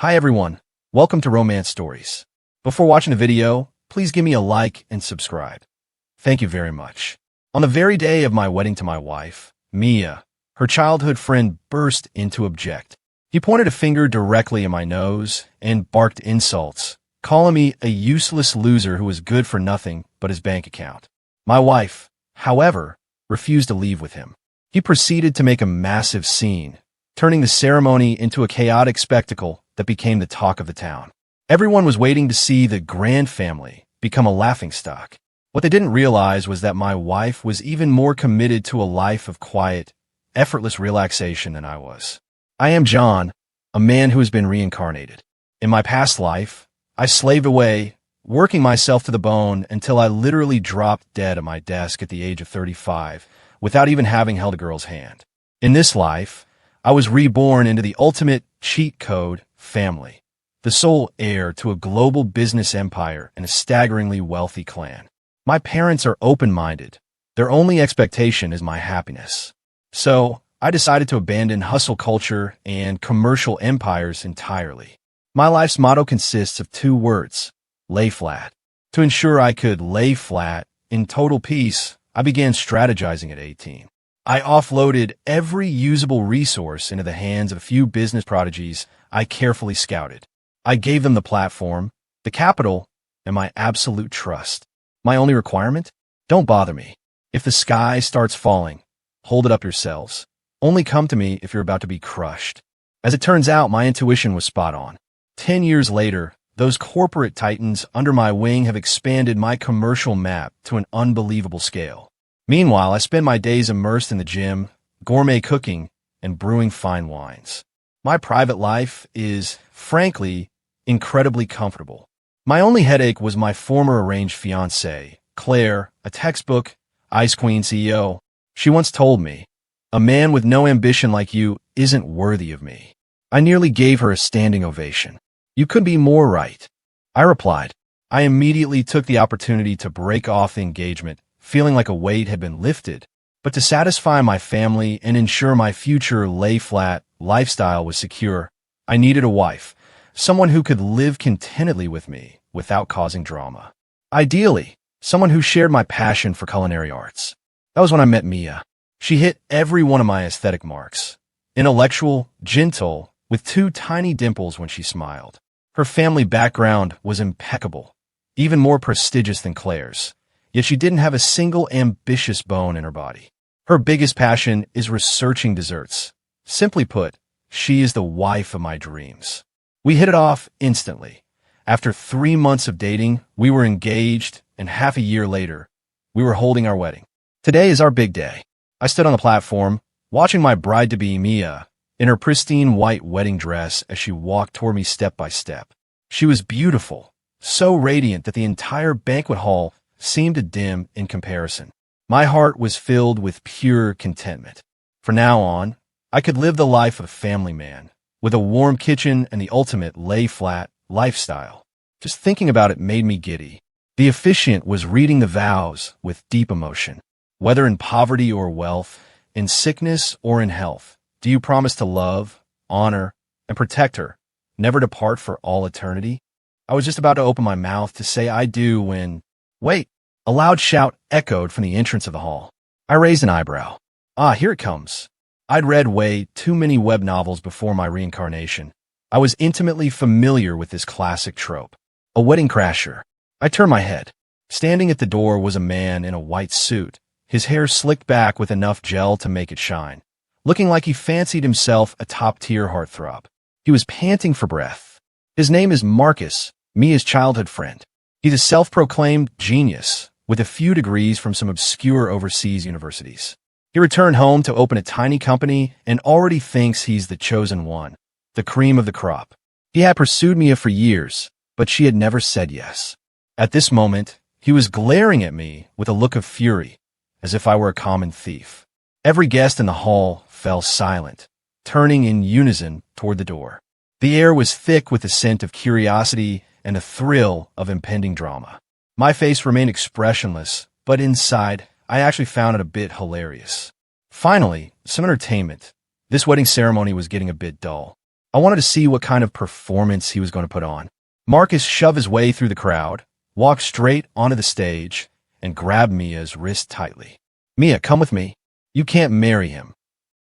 Hi everyone, welcome to Romance Stories. Before watching the video, please give me a like and subscribe. Thank you very much. On the very day of my wedding to my wife, Mia, her childhood friend burst into object. He pointed a finger directly at my nose and barked insults, calling me a useless loser who was good for nothing but his bank account. My wife, however, refused to leave with him. He proceeded to make a massive scene, turning the ceremony into a chaotic spectacle that became the talk of the town. Everyone was waiting to see the grand family become a laughingstock. What they didn't realize was that my wife was even more committed to a life of quiet, effortless relaxation than I was. I am John, a man who has been reincarnated. In my past life, I slaved away, working myself to the bone until I literally dropped dead at my desk at the age of 35, without even having held a girl's hand. In this life, I was reborn into the ultimate cheat code family, the sole heir to a global business empire and a staggeringly wealthy clan. My parents are open-minded. Their only expectation is my happiness. So, I decided to abandon hustle culture and commercial empires entirely. My life's motto consists of two words: lay flat. To ensure I could lay flat in total peace, I began strategizing at 18. I offloaded every usable resource into the hands of a few business prodigies I carefully scouted. I gave them the platform, the capital, and my absolute trust. My only requirement? Don't bother me. If the sky starts falling, hold it up yourselves. Only come to me if you're about to be crushed. As it turns out, my intuition was spot on. 10 years later, those corporate titans under my wing have expanded my commercial map to an unbelievable scale. Meanwhile, I spend my days immersed in the gym, gourmet cooking, and brewing fine wines. My private life is, frankly, incredibly comfortable. My only headache was my former arranged fiancée, Claire, a textbook Ice Queen CEO. She once told me, "A man with no ambition like you isn't worthy of me." I nearly gave her a standing ovation. "You could be more right," I replied. I immediately took the opportunity to break off the engagement, feeling like a weight had been lifted. But to satisfy my family and ensure my future lay-flat lifestyle was secure, I needed a wife, someone who could live contentedly with me without causing drama. Ideally, someone who shared my passion for culinary arts. That was when I met Mia. She hit every one of my aesthetic marks. Intellectual, gentle, with two tiny dimples when she smiled. Her family background was impeccable, even more prestigious than Claire's. Yet she didn't have a single ambitious bone in her body. Her biggest passion is researching desserts. Simply put, she is the wife of my dreams. We hit it off instantly. After 3 months of dating, we were engaged, and half a year later, we were holding our wedding. Today is our big day. I stood on the platform, watching my bride-to-be Mia in her pristine white wedding dress as she walked toward me step by step. She was beautiful, so radiant that the entire banquet hall seemed to dim in comparison. My heart was filled with pure contentment. From now on, I could live the life of a family man, with a warm kitchen and the ultimate lay-flat lifestyle. Just thinking about it made me giddy. The officiant was reading the vows with deep emotion. Whether in poverty or wealth, in sickness or in health, do you promise to love, honor, and protect her, never depart for all eternity? I was just about to open my mouth to say I do when... Wait! A loud shout echoed from the entrance of the hall. I raised an eyebrow. Ah, here it comes. I'd read way too many web novels before my reincarnation. I was intimately familiar with this classic trope. A wedding crasher. I turned my head. Standing at the door was a man in a white suit, his hair slicked back with enough gel to make it shine, looking like he fancied himself a top-tier heartthrob. He was panting for breath. His name is Marcus, Mia's childhood friend. He's a self-proclaimed genius, with a few degrees from some obscure overseas universities. He returned home to open a tiny company and already thinks he's the chosen one, the cream of the crop. He had pursued Mia for years, but she had never said yes. At this moment, he was glaring at me with a look of fury, as if I were a common thief. Every guest in the hall fell silent, turning in unison toward the door. The air was thick with the scent of curiosity and a thrill of impending drama. My face remained expressionless, but inside, I actually found it a bit hilarious. Finally, some entertainment. This wedding ceremony was getting a bit dull. I wanted to see what kind of performance he was going to put on. Marcus shoved his way through the crowd, walked straight onto the stage, and grabbed Mia's wrist tightly. Mia, come with me. You can't marry him.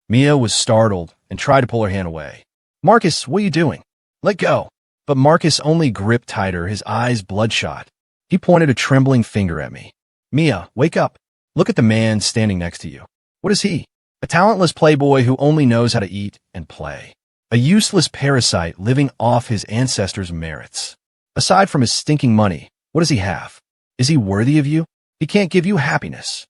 Mia was startled and tried to pull her hand away. Marcus, what are you doing? Let go. But Marcus only gripped tighter, his eyes bloodshot. He pointed a trembling finger at me. Mia, wake up. Look at the man standing next to you. What is he? A talentless playboy who only knows how to eat and play. A useless parasite living off his ancestors' merits. Aside from his stinking money, what does he have? Is he worthy of you? He can't give you happiness.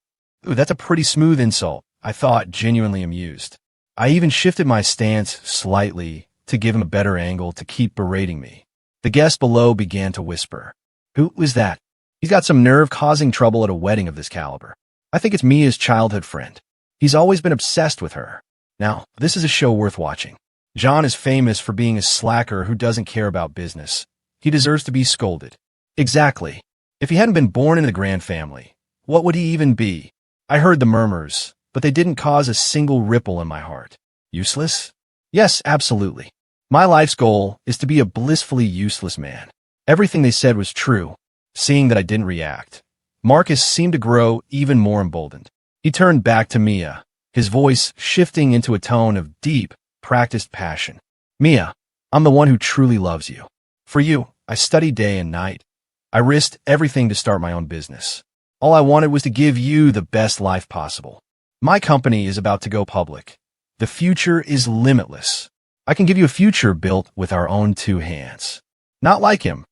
Ooh, that's a pretty smooth insult, I thought, genuinely amused. I even shifted my stance slightly to give him a better angle to keep berating me. The guest below began to whisper. Who is that? He's got some nerve causing trouble at a wedding of this caliber. I think it's Mia's childhood friend. He's always been obsessed with her. Now, this is a show worth watching. John is famous for being a slacker who doesn't care about business. He deserves to be scolded. Exactly. If he hadn't been born into the Grand family, what would he even be? I heard the murmurs, but they didn't cause a single ripple in my heart. Useless? Yes, absolutely. My life's goal is to be a blissfully useless man. Everything they said was true. Seeing that I didn't react, Marcus seemed to grow even more emboldened. He turned back to Mia, his voice shifting into a tone of deep, practiced passion. Mia, I'm the one who truly loves you. For you, I studied day and night. I risked everything to start my own business. All I wanted was to give you the best life possible. My company is about to go public. The future is limitless. I can give you a future built with our own two hands. Not like him,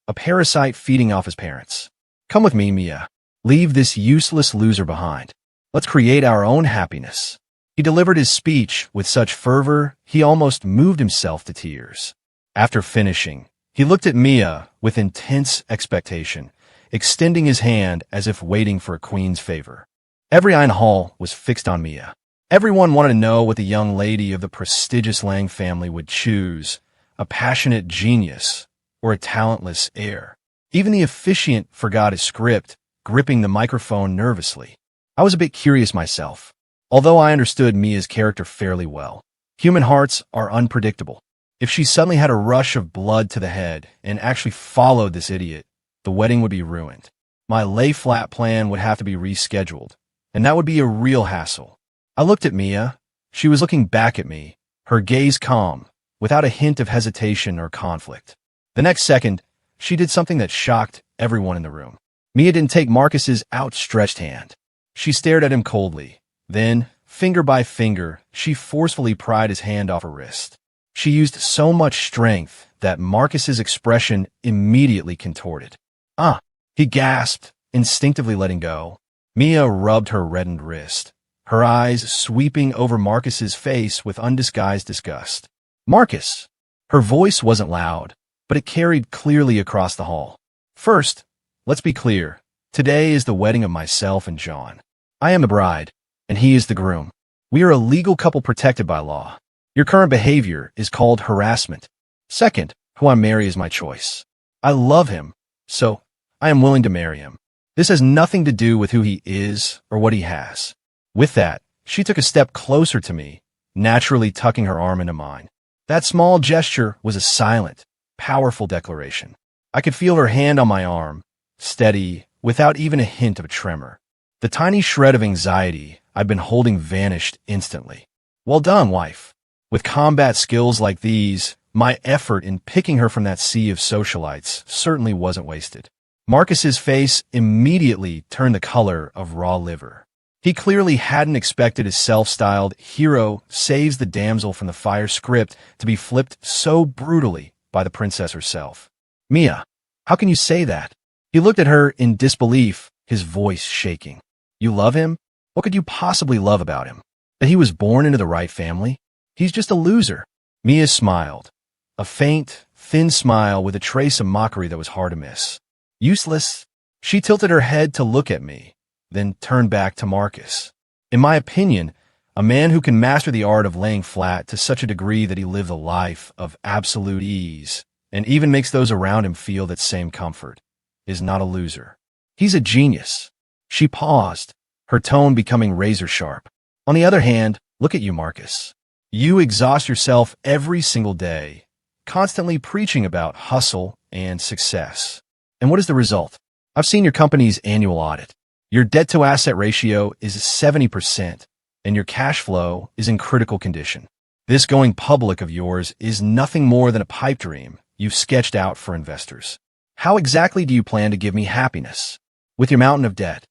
a parasite feeding off his parents. Come with me, Mia. Leave this useless loser behind. Let's create our own happiness. He delivered his speech with such fervor, he almost moved himself to tears. After finishing, he looked at Mia with intense expectation, extending his hand as if waiting for a queen's favor. Every eye in the hall was fixed on Mia. Everyone wanted to know what the young lady of the prestigious Lang family would choose, a passionate genius or a talentless heir. Even the officiant forgot his script, gripping the microphone nervously. I was a bit curious myself. Although I understood Mia's character fairly well, human hearts are unpredictable. If she suddenly had a rush of blood to the head and actually followed this idiot, the wedding would be ruined. My lay-flat plan would have to be rescheduled, and that would be a real hassle. I looked at Mia. She was looking back at me, her gaze calm, without a hint of hesitation or conflict. The next second, she did something that shocked everyone in the room. Mia didn't take Marcus's outstretched hand. She stared at him coldly. Then, finger by finger, she forcefully pried his hand off her wrist. She used so much strength that Marcus's expression immediately contorted. Ah, he gasped, instinctively letting go. Mia rubbed her reddened wrist, her eyes sweeping over Marcus's face with undisguised disgust. Marcus! Her voice wasn't loud, but it carried clearly across the hall. First, let's be clear. Today is the wedding of myself and John. I am the bride, and he is the groom. We are a legal couple protected by law. Your current behavior is called harassment. Second, who I marry is my choice. I love him, so I am willing to marry him. This has nothing to do with who he is or what he has. With that, she took a step closer to me, naturally tucking her arm into mine. That small gesture was a silent, powerful declaration. I could feel her hand on my arm, steady, without even a hint of a tremor. The tiny shred of anxiety I'd been holding vanished instantly. Well done, wife. With combat skills like these, my effort in picking her from that sea of socialites certainly wasn't wasted. Marcus's face immediately turned the color of raw liver. He clearly hadn't expected his self-styled hero saves the damsel from the fire script to be flipped so brutally by the princess herself. Mia, how can you say that? He looked at her in disbelief, his voice shaking. You love him? What could you possibly love about him? That he was born into the right family? He's just a loser. Mia smiled. A faint, thin smile with a trace of mockery that was hard to miss. Useless? She tilted her head to look at me, then turned back to Marcus. In my opinion, a man who can master the art of laying flat to such a degree that he lived a life of absolute ease, and even makes those around him feel that same comfort, is not a loser. He's a genius. She paused, her tone becoming razor sharp. On the other hand, look at you, Marcus. You exhaust yourself every single day, constantly preaching about hustle and success. And what is the result? I've seen your company's annual audit. Your debt-to-asset ratio is 70%, and your cash flow is in critical condition. This going public of yours is nothing more than a pipe dream you've sketched out for investors. How exactly do you plan to give me happiness? With your mountain of debt.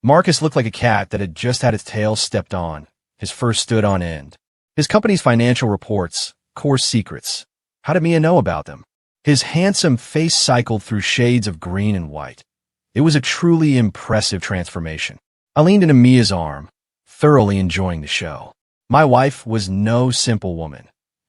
Marcus looked like a cat that had just had its tail stepped on. His fur stood on end. His company's financial reports, core secrets. How did Mia know about them? His handsome face cycled through shades of green and white. It was a truly impressive transformation. I leaned into Mia's arm, thoroughly enjoying the show. My wife was no simple woman.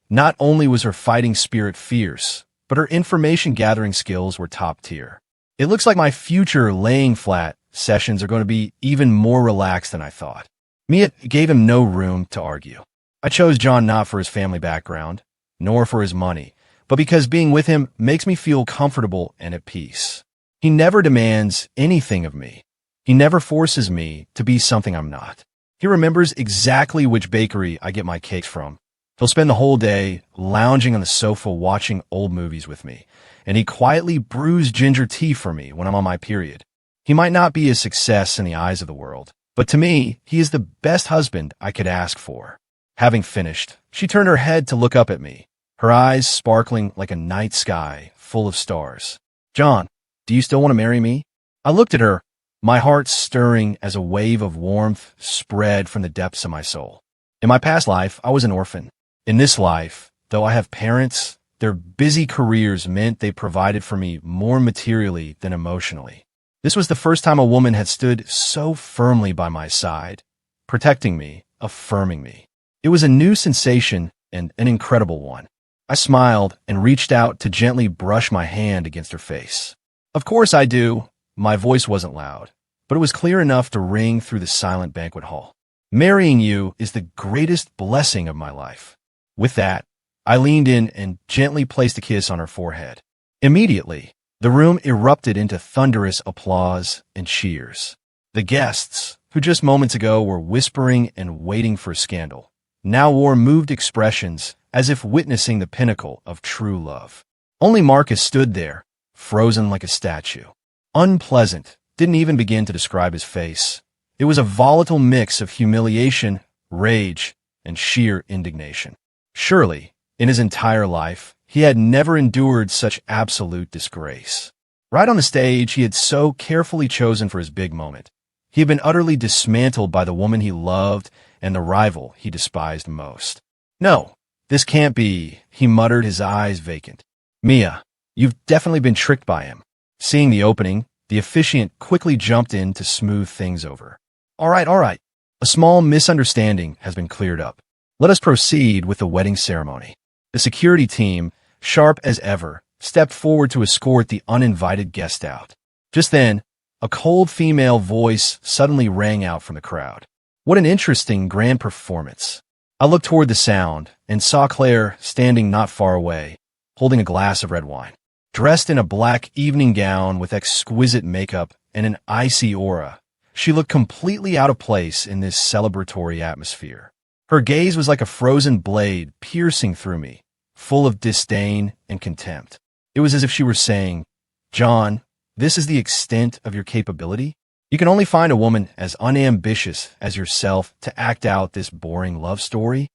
Not only was her fighting spirit fierce, but her information-gathering skills were top tier. It looks like my future laying flat sessions are going to be even more relaxed than I thought. Mia gave him no room to argue. I chose John not for his family background, nor for his money, but because being with him makes me feel comfortable and at peace. He never demands anything of me. He never forces me to be something I'm not. He remembers exactly which bakery I get my cakes from. He'll spend the whole day lounging on the sofa watching old movies with me, and he quietly brews ginger tea for me when I'm on my period. He might not be a success in the eyes of the world, but to me, he is the best husband I could ask for. Having finished, she turned her head to look up at me, her eyes sparkling like a night sky full of stars. John, do you still want to marry me? I looked at her, my heart stirring as a wave of warmth spread from the depths of my soul. In my past life, I was an orphan. In this life, though I have parents, their busy careers meant they provided for me more materially than emotionally. This was the first time a woman had stood so firmly by my side, protecting me, affirming me. It was a new sensation and an incredible one. I smiled and reached out to gently brush my hand against her face. Of course I do. My voice wasn't loud, but it was clear enough to ring through the silent banquet hall. Marrying you is the greatest blessing of my life. With that, I leaned in and gently placed a kiss on her forehead. Immediately, the room erupted into thunderous applause and cheers. The guests, who just moments ago were whispering and waiting for a scandal, now wore moved expressions as if witnessing the pinnacle of true love. Only Marcus stood there, frozen like a statue. Unpleasant, didn't even begin to describe his face. It was a volatile mix of humiliation, rage, and sheer indignation. Surely, in his entire life, he had never endured such absolute disgrace. Right on the stage he had so carefully chosen for his big moment, he had been utterly dismantled by the woman he loved and the rival he despised most. No, this can't be, he muttered, his eyes vacant. Mia, you've definitely been tricked by him. Seeing the opening, the officiant quickly jumped in to smooth things over. All right. A small misunderstanding has been cleared up. Let us proceed with the wedding ceremony. The security team, sharp as ever, stepped forward to escort the uninvited guest out. Just then, a cold female voice suddenly rang out from the crowd. What an interesting grand performance. I looked toward the sound and saw Claire standing not far away, holding a glass of red wine. Dressed in a black evening gown with exquisite makeup and an icy aura, she looked completely out of place in this celebratory atmosphere. Her gaze was like a frozen blade piercing through me, full of disdain and contempt. It was as if she were saying, John, this is the extent of your capability? You can only find a woman as unambitious as yourself to act out this boring love story?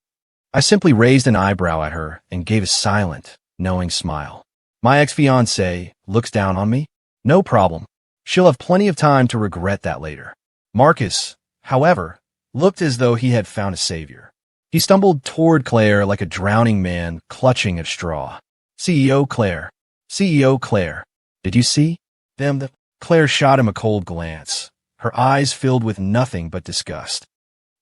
I simply raised an eyebrow at her and gave a silent, knowing smile. My ex-fiancée looks down on me? No problem. She'll have plenty of time to regret that later. Marcus, however, looked as though he had found a savior. He stumbled toward Claire like a drowning man clutching at straw. CEO Claire, did you see them? Claire shot him a cold glance, her eyes filled with nothing but disgust.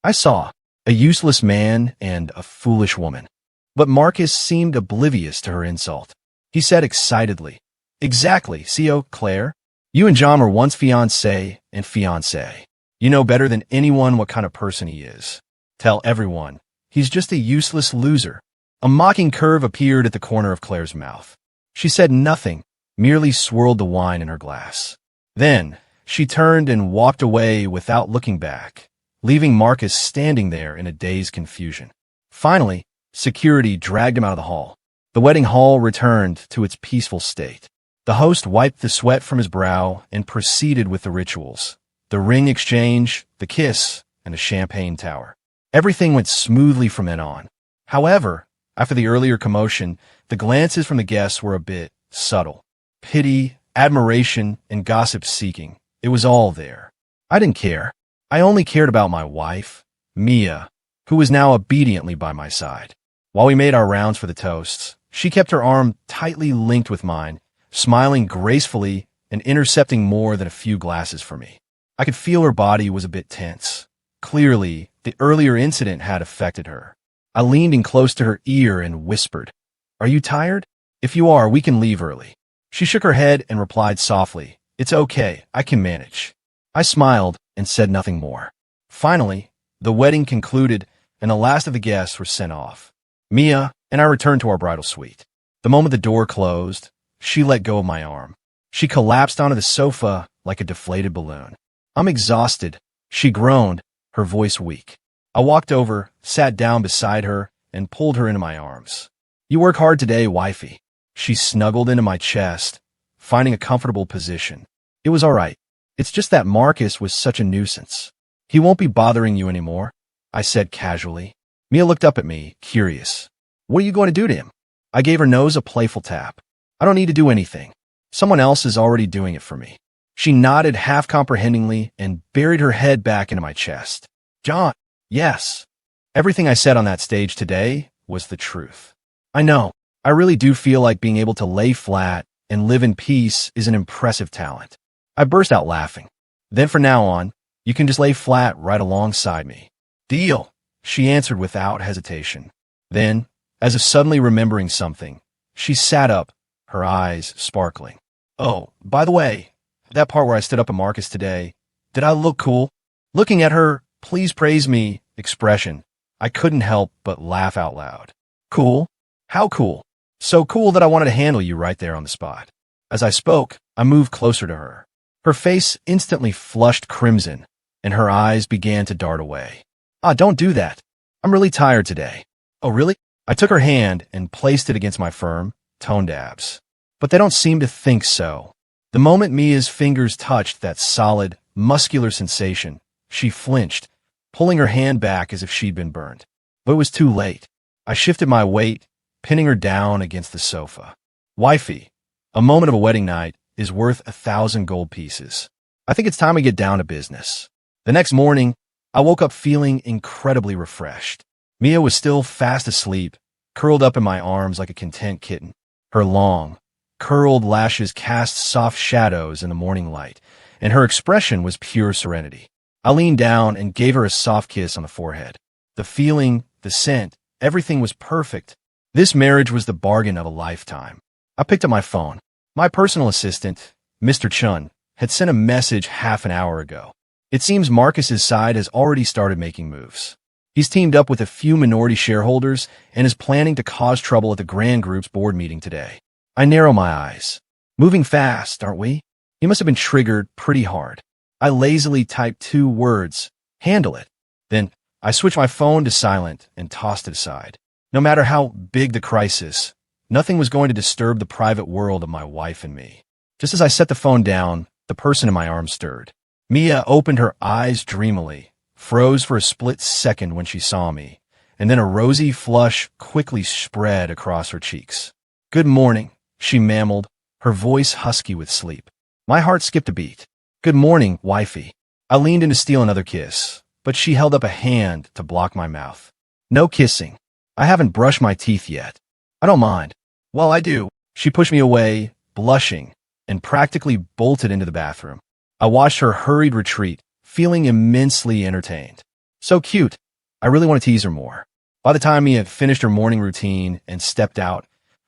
I saw a useless man and a foolish woman. But Marcus seemed oblivious to her insult. He said excitedly, Exactly, CEO Claire. You and John were once fiancé and fiancée. You know better than anyone what kind of person he is. Tell everyone, he's just a useless loser. A mocking curve appeared at the corner of Claire's mouth. She said nothing, merely swirled the wine in her glass. Then, she turned and walked away without looking back, leaving Marcus standing there in a dazed confusion. Finally, Security dragged him out of the hall. The wedding hall returned to its peaceful state. The host wiped the sweat from his brow and proceeded with the rituals. The ring exchange, the kiss, and the champagne tower. Everything went smoothly from then on. However, after the earlier commotion, the glances from the guests were a bit subtle. Pity, admiration, and gossip-seeking. It was all there. I didn't care. I only cared about my wife, Mia, who was now obediently by my side. While we made our rounds for the toasts, she kept her arm tightly linked with mine, smiling gracefully and intercepting more than a few glasses for me. I could feel her body was a bit tense. Clearly, the earlier incident had affected her. I leaned in close to her ear and whispered, "Are you tired? If you are, we can leave early." She shook her head and replied softly, "It's okay, I can manage." I smiled and said nothing more. Finally, the wedding concluded and the last of the guests were sent off. Mia and I returned to our bridal suite. The moment the door closed, she let go of my arm. She collapsed onto the sofa like a deflated balloon. "I'm exhausted," she groaned, her voice weak. I walked over, sat down beside her, and pulled her into my arms. "You work hard today, wifey." She snuggled into my chest, finding a comfortable position. "It was all right. It's just that Marcus was such a nuisance. He won't be bothering you anymore," I said casually. Mia looked up at me, curious. "What are you going to do to him?" I gave her nose a playful tap. "I don't need to do anything. Someone else is already doing it for me." She nodded half comprehendingly and buried her head back into my chest. "John, yes." Everything I said on that stage today was the truth. I know, I really do feel like being able to lay flat and live in peace is an impressive talent. I burst out laughing. "Then from now on, you can just lay flat right alongside me." "Deal," she answered without hesitation. Then, as if suddenly remembering something, she sat up, her eyes sparkling. "Oh, by the way, that part where I stood up at Marcus today, did I look cool?" Looking at her, "Please praise me" expression, I couldn't help but laugh out loud. "Cool? How cool?" "So cool that I wanted to handle you right there on the spot." As I spoke, I moved closer to her. Her face instantly flushed crimson, and her eyes began to dart away. "Ah, don't do that. I'm really tired today." "Oh, really?" I took her hand and placed it against my firm, toned abs. But they don't seem to think so. The moment Mia's fingers touched that solid, muscular sensation, she flinched, pulling her hand back as if she'd been burned. But it was too late. I shifted my weight, pinning her down against the sofa. "Wifey, a moment of a wedding night is worth 1,000 gold pieces. I think it's time we get down to business." The next morning, I woke up feeling incredibly refreshed. Mia was still fast asleep, curled up in my arms like a content kitten. Her long, curled lashes cast soft shadows in the morning light, and her expression was pure serenity. I leaned down and gave her a soft kiss on the forehead. The feeling, the scent, everything was perfect. This marriage was the bargain of a lifetime. I picked up my phone. My personal assistant, Mr. Chun, had sent a message half an hour ago. It seems Marcus's side has already started making moves. He's teamed up with a few minority shareholders and is planning to cause trouble at the Grand Group's board meeting today. I narrow my eyes. Moving fast, aren't we? He must have been triggered pretty hard. I lazily typed 2 words, "Handle it." Then I switched my phone to silent and tossed it aside. No matter how big the crisis, nothing was going to disturb the private world of my wife and me. Just as I set the phone down, the person in my arms stirred. Mia opened her eyes dreamily, froze for a split second when she saw me, and then a rosy flush quickly spread across her cheeks. "Good morning," she mammaled, her voice husky with sleep. My heart skipped a beat. "Good morning, wifey." I leaned in to steal another kiss, but she held up a hand to block my mouth. "No kissing. I haven't brushed my teeth yet." "I don't mind." "Well, I do." She pushed me away, blushing, and practically bolted into the bathroom. I watched her hurried retreat, feeling immensely entertained. So cute. I really want to tease her more. By the time Mia had finished her morning routine and stepped out,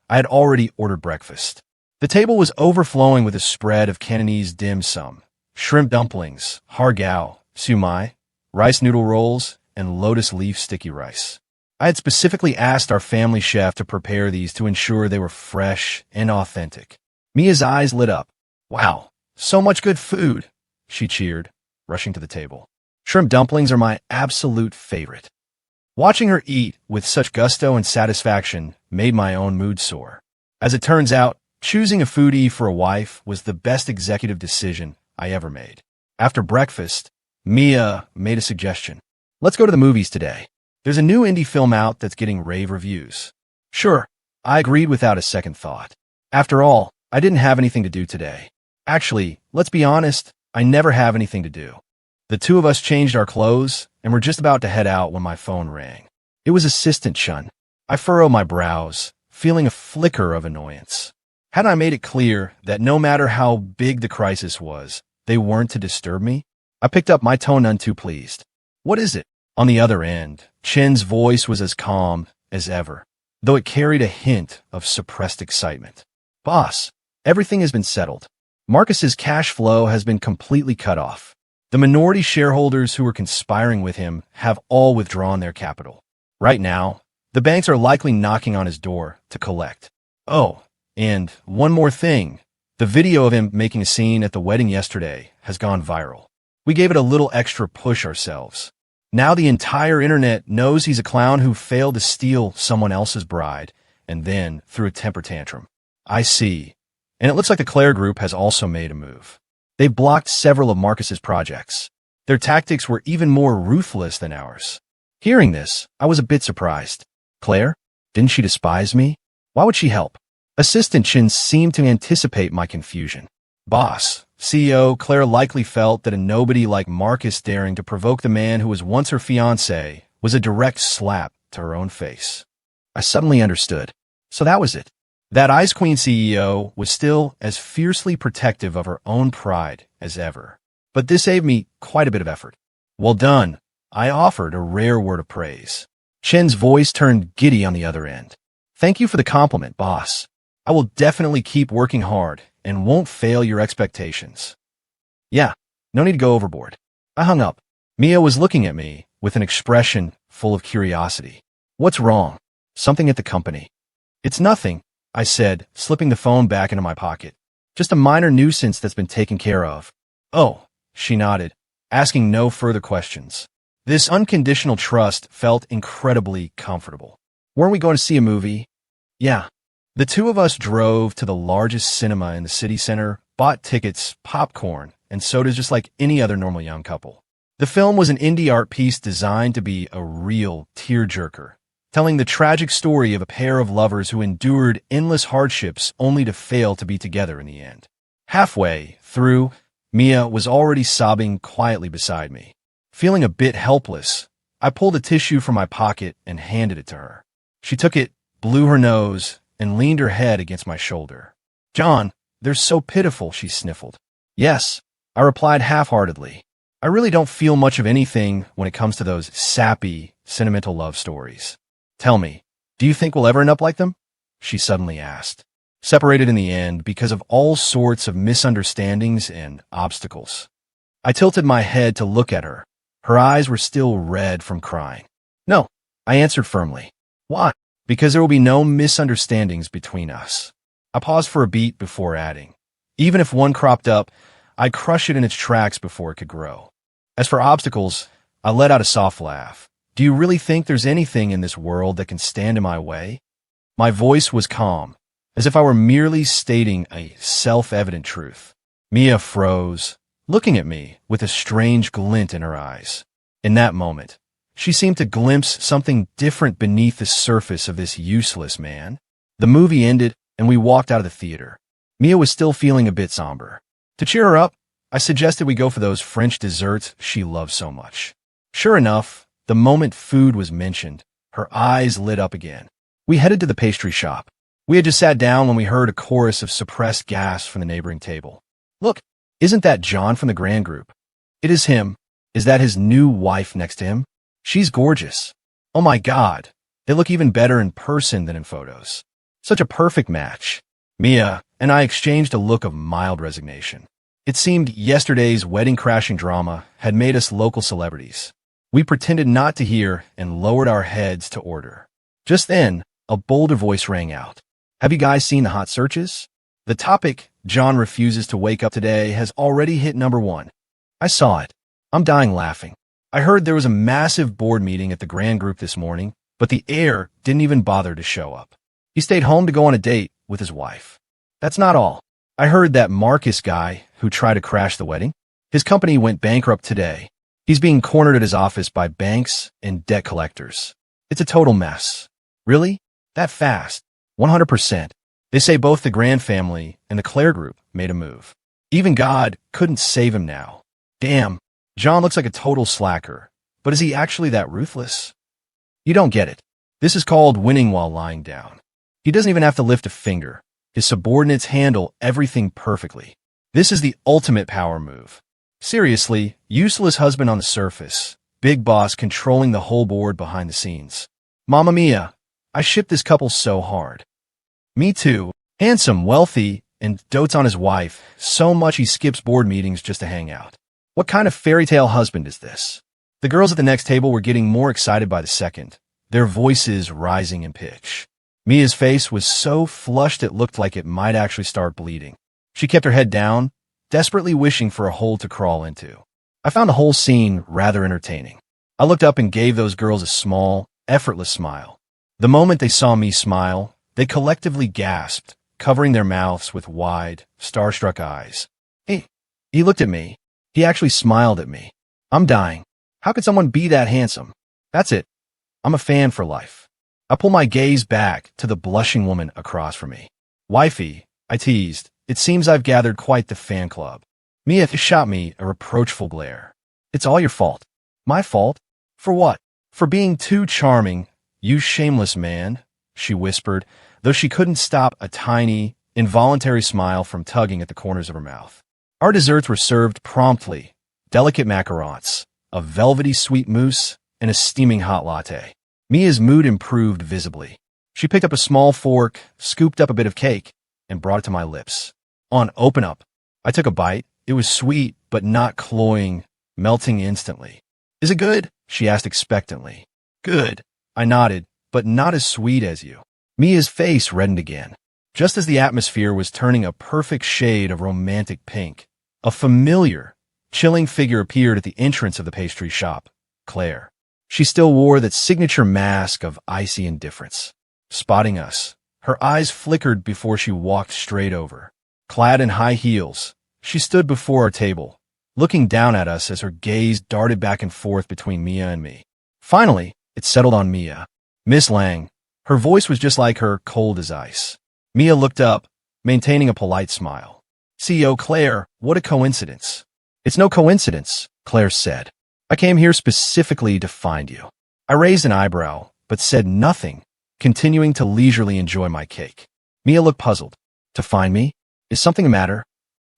I had already ordered breakfast. The table was overflowing with a spread of Cantonese dim sum, shrimp dumplings, har gow, siu-mai, rice noodle rolls, and lotus leaf sticky rice. I had specifically asked our family chef to prepare these to ensure they were fresh and authentic. Mia's eyes lit up. "Wow, so much good food," she cheered, rushing to the table. "Shrimp dumplings are my absolute favorite." Watching her eat with such gusto and satisfaction made my own mood soar. As it turns out, choosing a foodie for a wife was the best executive decision I ever made. After breakfast, Mia made a suggestion. Let's go to the movies today. There's a new indie film out that's getting rave reviews. Sure, I agreed without a second thought. After all, I didn't have anything to do today. Actually, let's be honest, I never have anything to do. The two of us changed our clothes and were just about to head out when my phone rang. It was Assistant Chun. I furrowed my brows, feeling a flicker of annoyance. Hadn't I made it clear that no matter how big the crisis was, they weren't to disturb me? I picked up my tone none too pleased. What is it? On the other end, Chen's voice was as calm as ever, though it carried a hint of suppressed excitement. Boss, everything has been settled. Marcus's cash flow has been completely cut off. The minority shareholders who were conspiring with him have all withdrawn their capital. Right now, the banks are likely knocking on his door to collect. Oh, and one more thing. The video of him making a scene at the wedding yesterday has gone viral. We gave it a little extra push ourselves. Now the entire internet knows he's a clown who failed to steal someone else's bride and then threw a temper tantrum. I see. And it looks like the Claire Group has also made a move. They blocked several of Marcus's projects. Their tactics were even more ruthless than ours. Hearing this, I was a bit surprised. Claire? Didn't she despise me? Why would she help? Assistant Chin seemed to anticipate my confusion. Boss, CEO, Claire likely felt that a nobody like Marcus daring to provoke the man who was once her fiancé was a direct slap to her own face. I suddenly understood. So that was it. That Ice Queen CEO was still as fiercely protective of her own pride as ever. But this saved me quite a bit of effort. Well done, I offered a rare word of praise. Chen's voice turned giddy on the other end. Thank you for the compliment, boss. I will definitely keep working hard and won't fail your expectations. Yeah, no need to go overboard. I hung up. Mia was looking at me with an expression full of curiosity. What's wrong? Something at the company? It's nothing, I said, slipping the phone back into my pocket. Just a minor nuisance that's been taken care of. Oh, she nodded, asking no further questions. This unconditional trust felt incredibly comfortable. Weren't we going to see a movie? Yeah. The two of us drove to the largest cinema in the city center, bought tickets, popcorn, and sodas just like any other normal young couple. The film was an indie art piece designed to be a real tearjerker, telling the tragic story of a pair of lovers who endured endless hardships only to fail to be together in the end. Halfway through, Mia was already sobbing quietly beside me. Feeling a bit helpless, I pulled a tissue from my pocket and handed it to her. She took it, blew her nose, and leaned her head against my shoulder. John, they're so pitiful, she sniffled. Yes, I replied half-heartedly. I really don't feel much of anything when it comes to those sappy, sentimental love stories. Tell me, do you think we'll ever end up like them? She suddenly asked. Separated in the end because of all sorts of misunderstandings and obstacles. I tilted my head to look at her. Her eyes were still red from crying. No, I answered firmly. Why? Because there will be no misunderstandings between us. I paused for a beat before adding. Even if one cropped up, I'd crush it in its tracks before it could grow. As for obstacles, I let out a soft laugh. Do you really think there's anything in this world that can stand in my way? My voice was calm, as if I were merely stating a self-evident truth. Mia froze, looking at me with a strange glint in her eyes. In that moment, she seemed to glimpse something different beneath the surface of this useless man. The movie ended, and we walked out of the theater. Mia was still feeling a bit somber. To cheer her up, I suggested we go for those French desserts she loves so much. Sure enough, the moment food was mentioned, her eyes lit up again. We headed to the pastry shop. We had just sat down when we heard a chorus of suppressed gasps from the neighboring table. Look, isn't that John from the Grand Group? It is him. Is that his new wife next to him? She's gorgeous. Oh my God, they look even better in person than in photos. Such a perfect match. Mia and I exchanged a look of mild resignation. It seemed yesterday's wedding-crashing drama had made us local celebrities. We pretended not to hear and lowered our heads to order. Just then, a bolder voice rang out. Have you guys seen the hot searches? The topic, John refuses to wake up today, has already hit #1. I saw it. I'm dying laughing. I heard there was a massive board meeting at the Grand Group this morning, but the heir didn't even bother to show up. He stayed home to go on a date with his wife. That's not all. I heard that Marcus guy who tried to crash the wedding, his company went bankrupt today. He's being cornered at his office by banks and debt collectors. It's a total mess. Really? That fast? 100%. They say both the Grand family and the Clare Group made a move. Even God couldn't save him now. Damn, John looks like a total slacker. But is he actually that ruthless? You don't get it. This is called winning while lying down. He doesn't even have to lift a finger. His subordinates handle everything perfectly. This is the ultimate power move. Seriously, useless husband on the surface, big boss controlling the whole board behind the scenes. Mamma mia, I ship this couple so hard. Me too. Handsome, wealthy, and dotes on his wife so much he skips board meetings just to hang out. What kind of fairy tale husband is this? The girls at the next table were getting more excited by the second, their voices rising in pitch. Mia's face was so flushed it looked like it might actually start bleeding. She kept her head down, desperately wishing for a hole to crawl into. I found the whole scene rather entertaining. I looked up and gave those girls a small, effortless smile. The moment they saw me smile, they collectively gasped, covering their mouths with wide, starstruck eyes. He looked at me. He actually smiled at me. I'm dying. How could someone be that handsome? That's it. I'm a fan for life. I pull my gaze back to the blushing woman across from me. Wifey, I teased, it seems I've gathered quite the fan club. Mia shot me a reproachful glare. It's all your fault. My fault? For what? For being too charming, you shameless man, she whispered, though she couldn't stop a tiny, involuntary smile from tugging at the corners of her mouth. Our desserts were served promptly, delicate macarons, a velvety sweet mousse, and a steaming hot latte. Mia's mood improved visibly. She picked up a small fork, scooped up a bit of cake, and brought it to my lips. Open up. I took a bite. It was sweet, but not cloying, melting instantly. Is it good? She asked expectantly. Good. I nodded, but not as sweet as you. Mia's face reddened again. Just as the atmosphere was turning a perfect shade of romantic pink, a familiar, chilling figure appeared at the entrance of the pastry shop, Claire. She still wore that signature mask of icy indifference. Spotting us, her eyes flickered before she walked straight over. Clad in high heels, she stood before our table, looking down at us as her gaze darted back and forth between Mia and me. Finally, it settled on Mia. Miss Lang. Her voice was just like her, cold as ice. Mia looked up, maintaining a polite smile. CEO Claire, what a coincidence. It's no coincidence, Claire said. I came here specifically to find you. I raised an eyebrow, but said nothing, continuing to leisurely enjoy my cake. Mia looked puzzled. To find me? Is something the matter?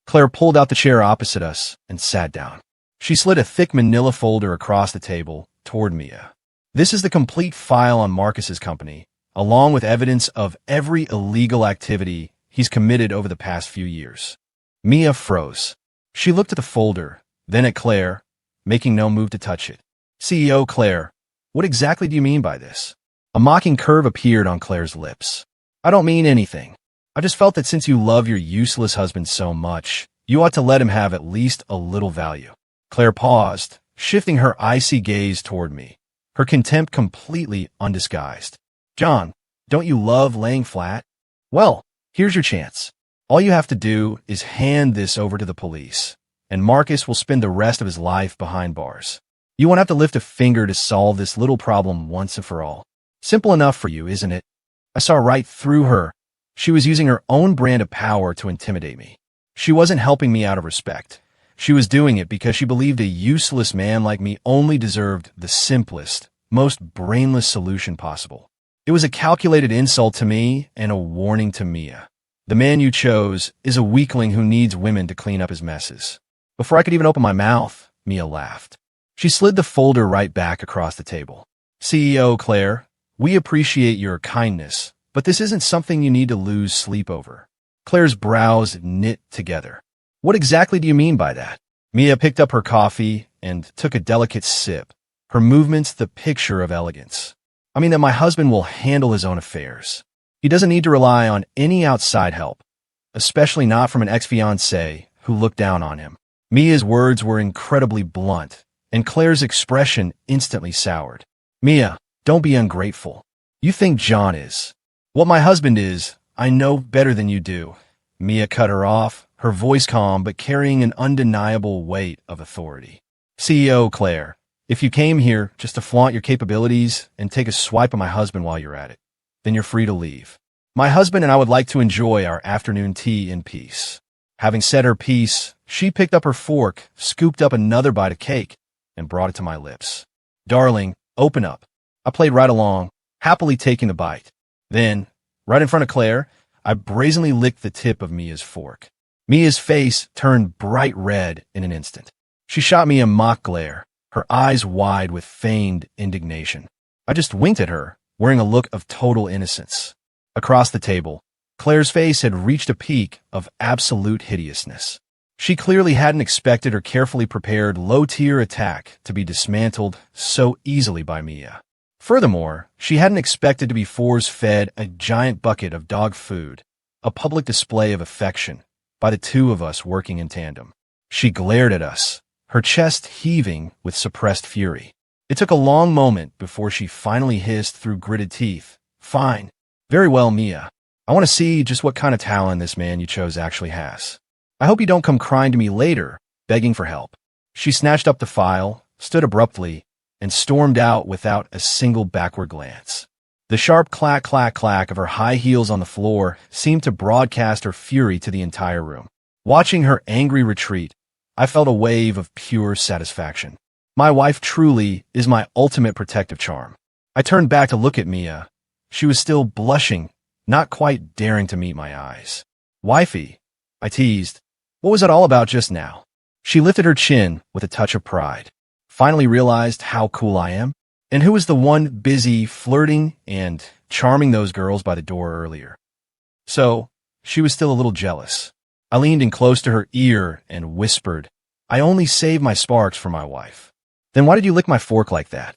Claire pulled out the chair opposite us and sat down. She slid a thick manila folder across the table toward Mia. This is the complete file on Marcus's company, along with evidence of every illegal activity he's committed over the past few years. Mia froze. She looked at the folder, then at Claire, making no move to touch it. CEO Claire, what exactly do you mean by this? A mocking curve appeared on Claire's lips. I don't mean anything. I just felt that since you love your useless husband so much, you ought to let him have at least a little value. Claire paused, shifting her icy gaze toward me, her contempt completely undisguised. John, don't you love laying flat? Well, here's your chance. All you have to do is hand this over to the police, and Marcus will spend the rest of his life behind bars. You won't have to lift a finger to solve this little problem once and for all. Simple enough for you, isn't it? I saw right through her. She was using her own brand of power to intimidate me. She wasn't helping me out of respect. She was doing it because she believed a useless man like me only deserved the simplest, most brainless solution possible. It was a calculated insult to me and a warning to Mia. The man you chose is a weakling who needs women to clean up his messes. Before I could even open my mouth, Mia laughed. She slid the folder right back across the table. CEO Claire, we appreciate your kindness, but this isn't something you need to lose sleep over. Claire's brows knit together. What exactly do you mean by that? Mia picked up her coffee and took a delicate sip, her movements the picture of elegance. I mean that my husband will handle his own affairs. He doesn't need to rely on any outside help, especially not from an ex-fiancé who looked down on him. Mia's words were incredibly blunt, and Claire's expression instantly soured. Mia, don't be ungrateful. You think John is what my husband is. I know better than you do. Mia cut her off, her voice calm but carrying an undeniable weight of authority. CEO Claire, if you came here just to flaunt your capabilities and take a swipe at my husband while you're at it, then you're free to leave. My husband and I would like to enjoy our afternoon tea in peace. Having said her piece, she picked up her fork, scooped up another bite of cake, and brought it to my lips. Darling, open up. I played right along, happily taking the bite. Then, right in front of Claire, I brazenly licked the tip of Mia's fork. Mia's face turned bright red in an instant. She shot me a mock glare, her eyes wide with feigned indignation. I just winked at her, wearing a look of total innocence. Across the table, Claire's face had reached a peak of absolute hideousness. She clearly hadn't expected her carefully prepared low-tier attack to be dismantled so easily by Mia. Furthermore, she hadn't expected to be force-fed a giant bucket of dog food, a public display of affection, by the two of us working in tandem. She glared at us, her chest heaving with suppressed fury. It took a long moment before she finally hissed through gritted teeth, "Fine. Very well, Mia. I want to see just what kind of talent this man you chose actually has. I hope you don't come crying to me later, begging for help." She snatched up the file, stood abruptly, and stormed out without a single backward glance. The sharp clack, clack, clack of her high heels on the floor seemed to broadcast her fury to the entire room. Watching her angry retreat, I felt a wave of pure satisfaction. My wife truly is my ultimate protective charm. I turned back to look at Mia. She was still blushing, not quite daring to meet my eyes. "Wifey," I teased, "what was it all about just now?" She lifted her chin with a touch of pride. Finally realized how cool I am, and who was the one busy flirting and charming those girls by the door earlier. So, she was still a little jealous. I leaned in close to her ear and whispered, "I only save my sparks for my wife." "Then why did you lick my fork like that?"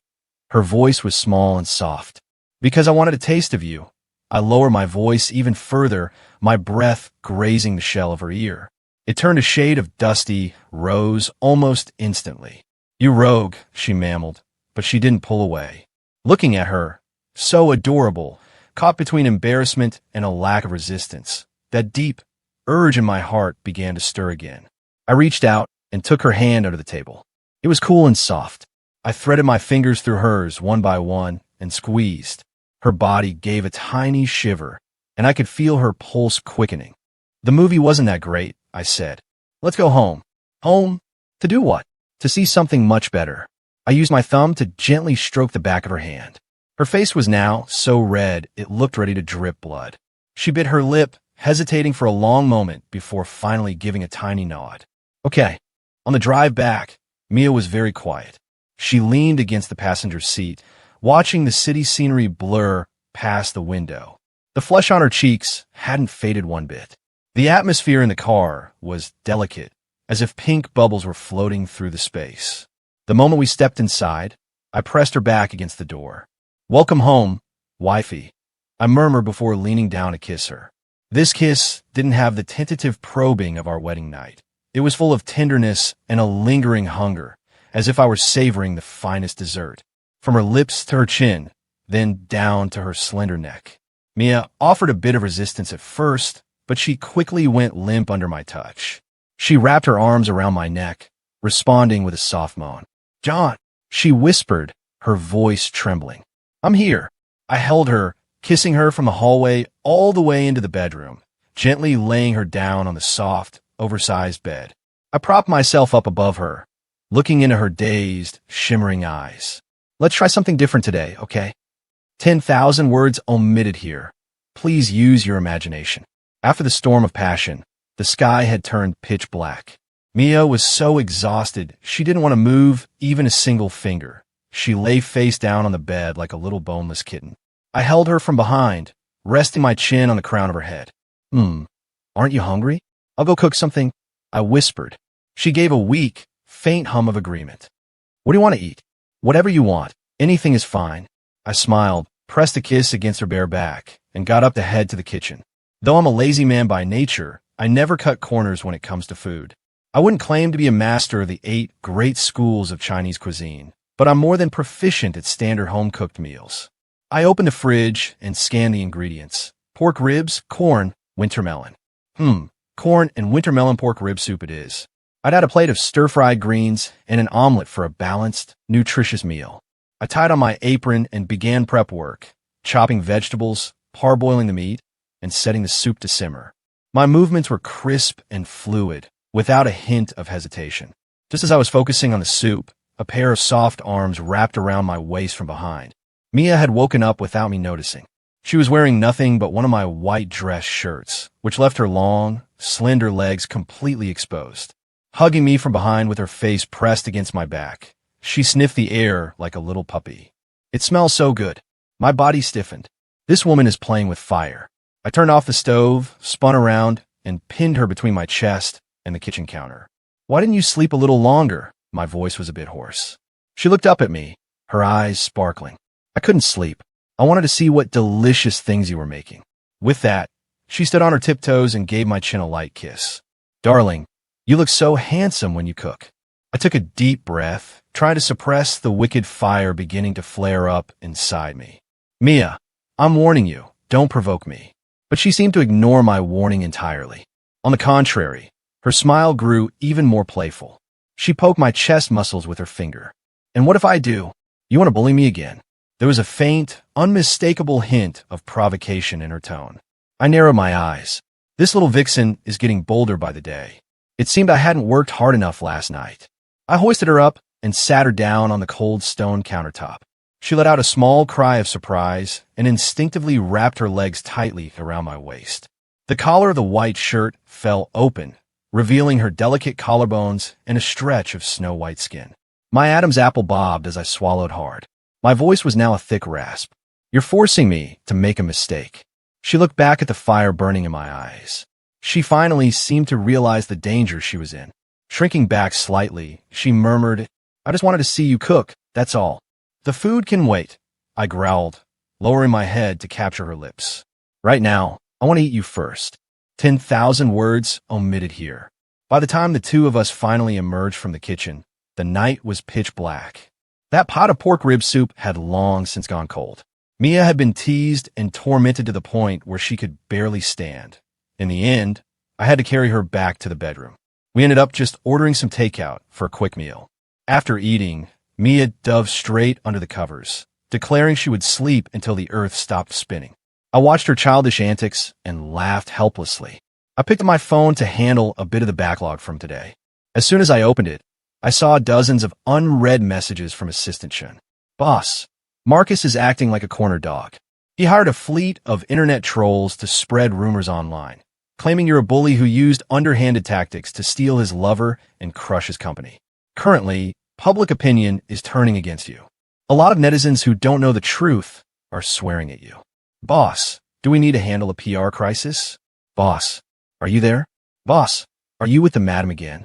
Her voice was small and soft. "Because I wanted a taste of you." I lowered my voice even further, my breath grazing the shell of her ear. It turned a shade of dusty rose almost instantly. "You rogue," she mammaled, but she didn't pull away. Looking at her, so adorable, caught between embarrassment and a lack of resistance, that deep urge in my heart began to stir again. I reached out and took her hand under the table. It was cool and soft. I threaded my fingers through hers one by one and squeezed. Her body gave a tiny shiver, and I could feel her pulse quickening. "The movie wasn't that great," I said. "Let's go home." "Home? To do what?" "To see something much better." I used my thumb to gently stroke the back of her hand. Her face was now so red it looked ready to drip blood. She bit her lip, hesitating for a long moment before finally giving a tiny nod. "Okay." On the drive back, Mia was very quiet. She leaned against the passenger seat, watching the city scenery blur past the window. The flush on her cheeks hadn't faded one bit. The atmosphere in the car was delicate, as if pink bubbles were floating through the space. The moment we stepped inside, I pressed her back against the door. "Welcome home, wifey," I murmured before leaning down to kiss her. This kiss didn't have the tentative probing of our wedding night. It was full of tenderness and a lingering hunger, as if I were savoring the finest dessert. From her lips to her chin, then down to her slender neck. Mia offered a bit of resistance at first, but she quickly went limp under my touch. She wrapped her arms around my neck, responding with a soft moan. "John," she whispered, her voice trembling. "I'm here." I held her, kissing her from the hallway all the way into the bedroom, gently laying her down on the soft, oversized bed. I propped myself up above her, looking into her dazed, shimmering eyes. "Let's try something different today, okay? 10,000 words omitted here. Please use your imagination." After the storm of passion, the sky had turned pitch black. Mia was so exhausted, she didn't want to move even a single finger. She lay face down on the bed like a little boneless kitten. I held her from behind, resting my chin on the crown of her head. Aren't you hungry? I'll go cook something," I whispered. She gave a weak, faint hum of agreement. "What do you want to eat?" "Whatever you want. Anything is fine." I smiled, pressed a kiss against her bare back, and got up to head to the kitchen. Though I'm a lazy man by nature, I never cut corners when it comes to food. I wouldn't claim to be a master of the 8 great schools of Chinese cuisine, but I'm more than proficient at standard home-cooked meals. I opened the fridge and scanned the ingredients. Pork ribs, corn, winter melon. Corn and winter melon pork rib soup it is. I'd add a plate of stir-fried greens and an omelet for a balanced, nutritious meal. I tied on my apron and began prep work, chopping vegetables, parboiling the meat, and setting the soup to simmer. My movements were crisp and fluid, without a hint of hesitation. Just as I was focusing on the soup, a pair of soft arms wrapped around my waist from behind. Mia had woken up without me noticing. She was wearing nothing but one of my white dress shirts, which left her long, slender legs completely exposed. Hugging me from behind with her face pressed against my back, she sniffed the air like a little puppy. It smells so good. My body stiffened. This woman is playing with fire. I turned off the stove, spun around, and pinned her between my chest and the kitchen counter. Why didn't you sleep a little longer? My voice was a bit hoarse. She looked up at me, her eyes sparkling. I couldn't sleep. I wanted to see what delicious things you were making. With that, she stood on her tiptoes and gave my chin a light kiss. Darling, you look so handsome when you cook. I took a deep breath, trying to suppress the wicked fire beginning to flare up inside me. Mia, I'm warning you, don't provoke me. But she seemed to ignore my warning entirely. On the contrary, her smile grew even more playful. She poked my chest muscles with her finger. And what if I do? You want to bully me again? There was a faint, unmistakable hint of provocation in her tone. I narrowed my eyes. This little vixen is getting bolder by the day. It seemed I hadn't worked hard enough last night. I hoisted her up and sat her down on the cold stone countertop. She let out a small cry of surprise and instinctively wrapped her legs tightly around my waist. The collar of the white shirt fell open, revealing her delicate collarbones and a stretch of snow-white skin. My Adam's apple bobbed as I swallowed hard. My voice was now a thick rasp. You're forcing me to make a mistake. She looked back at the fire burning in my eyes. She finally seemed to realize the danger she was in. Shrinking back slightly, she murmured, I just wanted to see you cook, that's all. The food can wait, I growled, lowering my head to capture her lips. Right now, I want to eat you first. 10,000 words omitted here. By the time the two of us finally emerged from the kitchen, the night was pitch black. That pot of pork rib soup had long since gone cold. Mia had been teased and tormented to the point where she could barely stand. In the end, I had to carry her back to the bedroom. We ended up just ordering some takeout for a quick meal. After eating, Mia dove straight under the covers, declaring she would sleep until the earth stopped spinning. I watched her childish antics and laughed helplessly. I picked up my phone to handle a bit of the backlog from today. As soon as I opened it, I saw dozens of unread messages from Assistant Chen. Boss, Marcus is acting like a corner dog. He hired a fleet of internet trolls to spread rumors online, claiming you're a bully who used underhanded tactics to steal his lover and crush his company. Currently, public opinion is turning against you. A lot of netizens who don't know the truth are swearing at you. Boss, do we need to handle a PR crisis? Boss, are you there? Boss, are you with the madam again?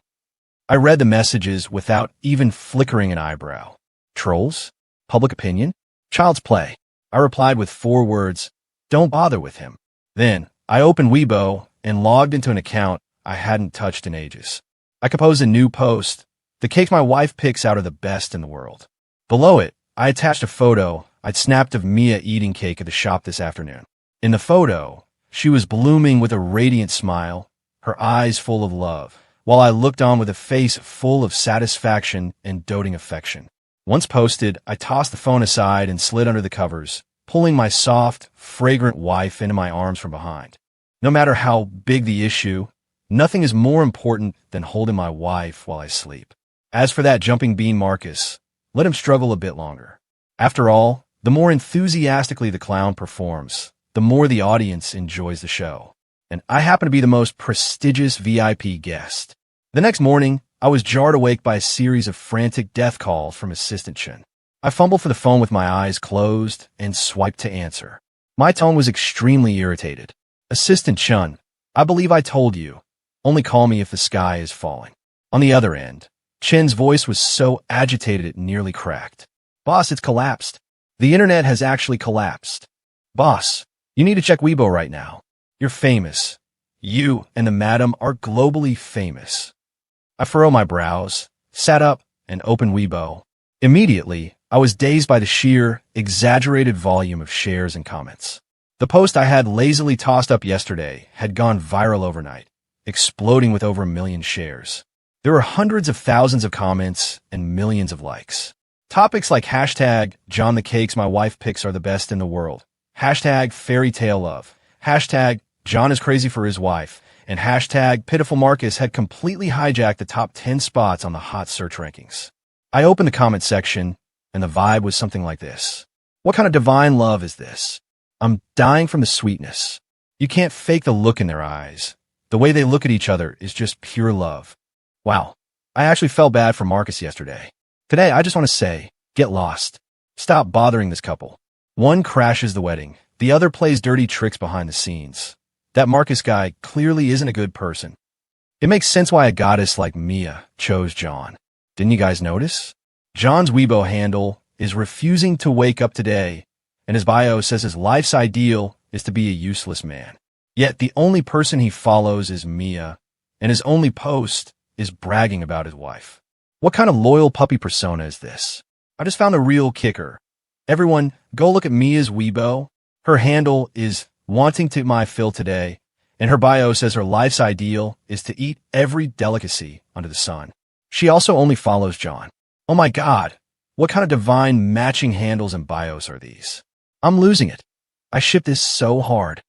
I read the messages without even flickering an eyebrow. Trolls? Public opinion? Child's play. I replied with 4 words, don't bother with him. Then, I opened Weibo and logged into an account I hadn't touched in ages. I composed a new post. The cakes my wife picks out are the best in the world. Below it, I attached a photo I'd snapped of Mia eating cake at the shop this afternoon. In the photo, she was blooming with a radiant smile, her eyes full of love, while I looked on with a face full of satisfaction and doting affection. Once posted, I tossed the phone aside and slid under the covers, pulling my soft, fragrant wife into my arms from behind. No matter how big the issue, nothing is more important than holding my wife while I sleep. As for that jumping bean Marcus, let him struggle a bit longer. After all, the more enthusiastically the clown performs, the more the audience enjoys the show. And I happen to be the most prestigious VIP guest. The next morning, I was jarred awake by a series of frantic death calls from Assistant Chen. I fumbled for the phone with my eyes closed and swiped to answer. My tone was extremely irritated. Assistant Chen, I believe I told you. Only call me if the sky is falling. On the other end, Chen's voice was so agitated it nearly cracked. Boss, it's collapsed. The internet has actually collapsed. Boss, you need to check Weibo right now. You're famous. You and the madam are globally famous. I furrowed my brows, sat up, and opened Weibo. Immediately, I was dazed by the sheer, exaggerated volume of shares and comments. The post I had lazily tossed up yesterday had gone viral overnight, exploding with over 1 million shares. There were hundreds of thousands of comments and millions of likes. Topics like hashtag John the cakes my wife picks are the best in the world, hashtag fairy tale love, hashtag John is crazy for his wife, and hashtag pitiful Marcus had completely hijacked the top 10 spots on the hot search rankings. I opened the comment section, and the vibe was something like this. What kind of divine love is this? I'm dying from the sweetness. You can't fake the look in their eyes. The way they look at each other is just pure love. Wow, I actually felt bad for Marcus yesterday. Today, I just want to say, get lost. Stop bothering this couple. One crashes the wedding. The other plays dirty tricks behind the scenes. That Marcus guy clearly isn't a good person. It makes sense why a goddess like Mia chose John. Didn't you guys notice? John's Weibo handle is refusing to wake up today, and his bio says his life's ideal is to be a useless man. Yet the only person he follows is Mia, and his only post is bragging about his wife. What kind of loyal puppy persona is this? I just found a real kicker. Everyone, go look at Mia's Weibo. Her handle is wanting to my fill today, and her bio says her life's ideal is to eat every delicacy under the sun. She also only follows John. Oh my God, what kind of divine matching handles and bios are these? I'm losing it. I ship this so hard.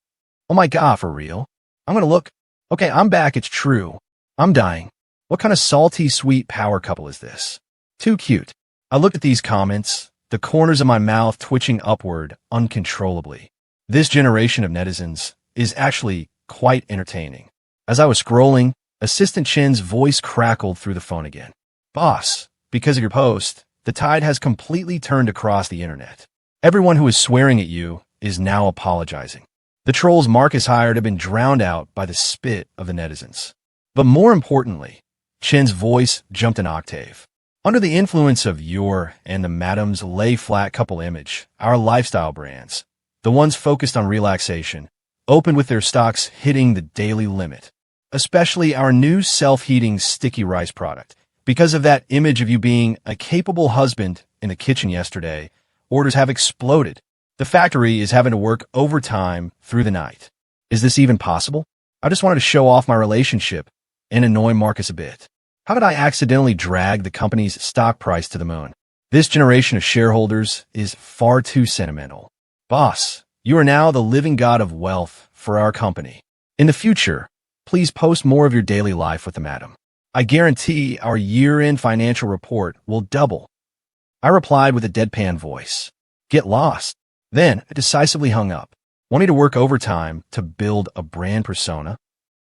Oh my God, for real? I'm gonna look. Okay, I'm back, it's true. I'm dying. What kind of salty, sweet power couple is this? Too cute. I looked at these comments, the corners of my mouth twitching upward uncontrollably. This generation of netizens is actually quite entertaining. As I was scrolling, Assistant Chin's voice crackled through the phone again. Boss, because of your post, the tide has completely turned across the internet. Everyone who is swearing at you is now apologizing. The trolls Marcus hired have been drowned out by the spit of the netizens. But more importantly, Chin's voice jumped an octave. Under the influence of your and the madam's lay-flat couple image, our lifestyle brands, the ones focused on relaxation, opened with their stocks hitting the daily limit. Especially our new self-heating sticky rice product. Because of that image of you being a capable husband in the kitchen yesterday, orders have exploded. The factory is having to work overtime through the night. Is this even possible? I just wanted to show off my relationship and annoy Marcus a bit. How did I accidentally drag the company's stock price to the moon? This generation of shareholders is far too sentimental. Boss, you are now the living god of wealth for our company. In the future, please post more of your daily life with the madam. I guarantee our year-end financial report will double. I replied with a deadpan voice. Get lost. Then I decisively hung up, wanting to work overtime to build a brand persona.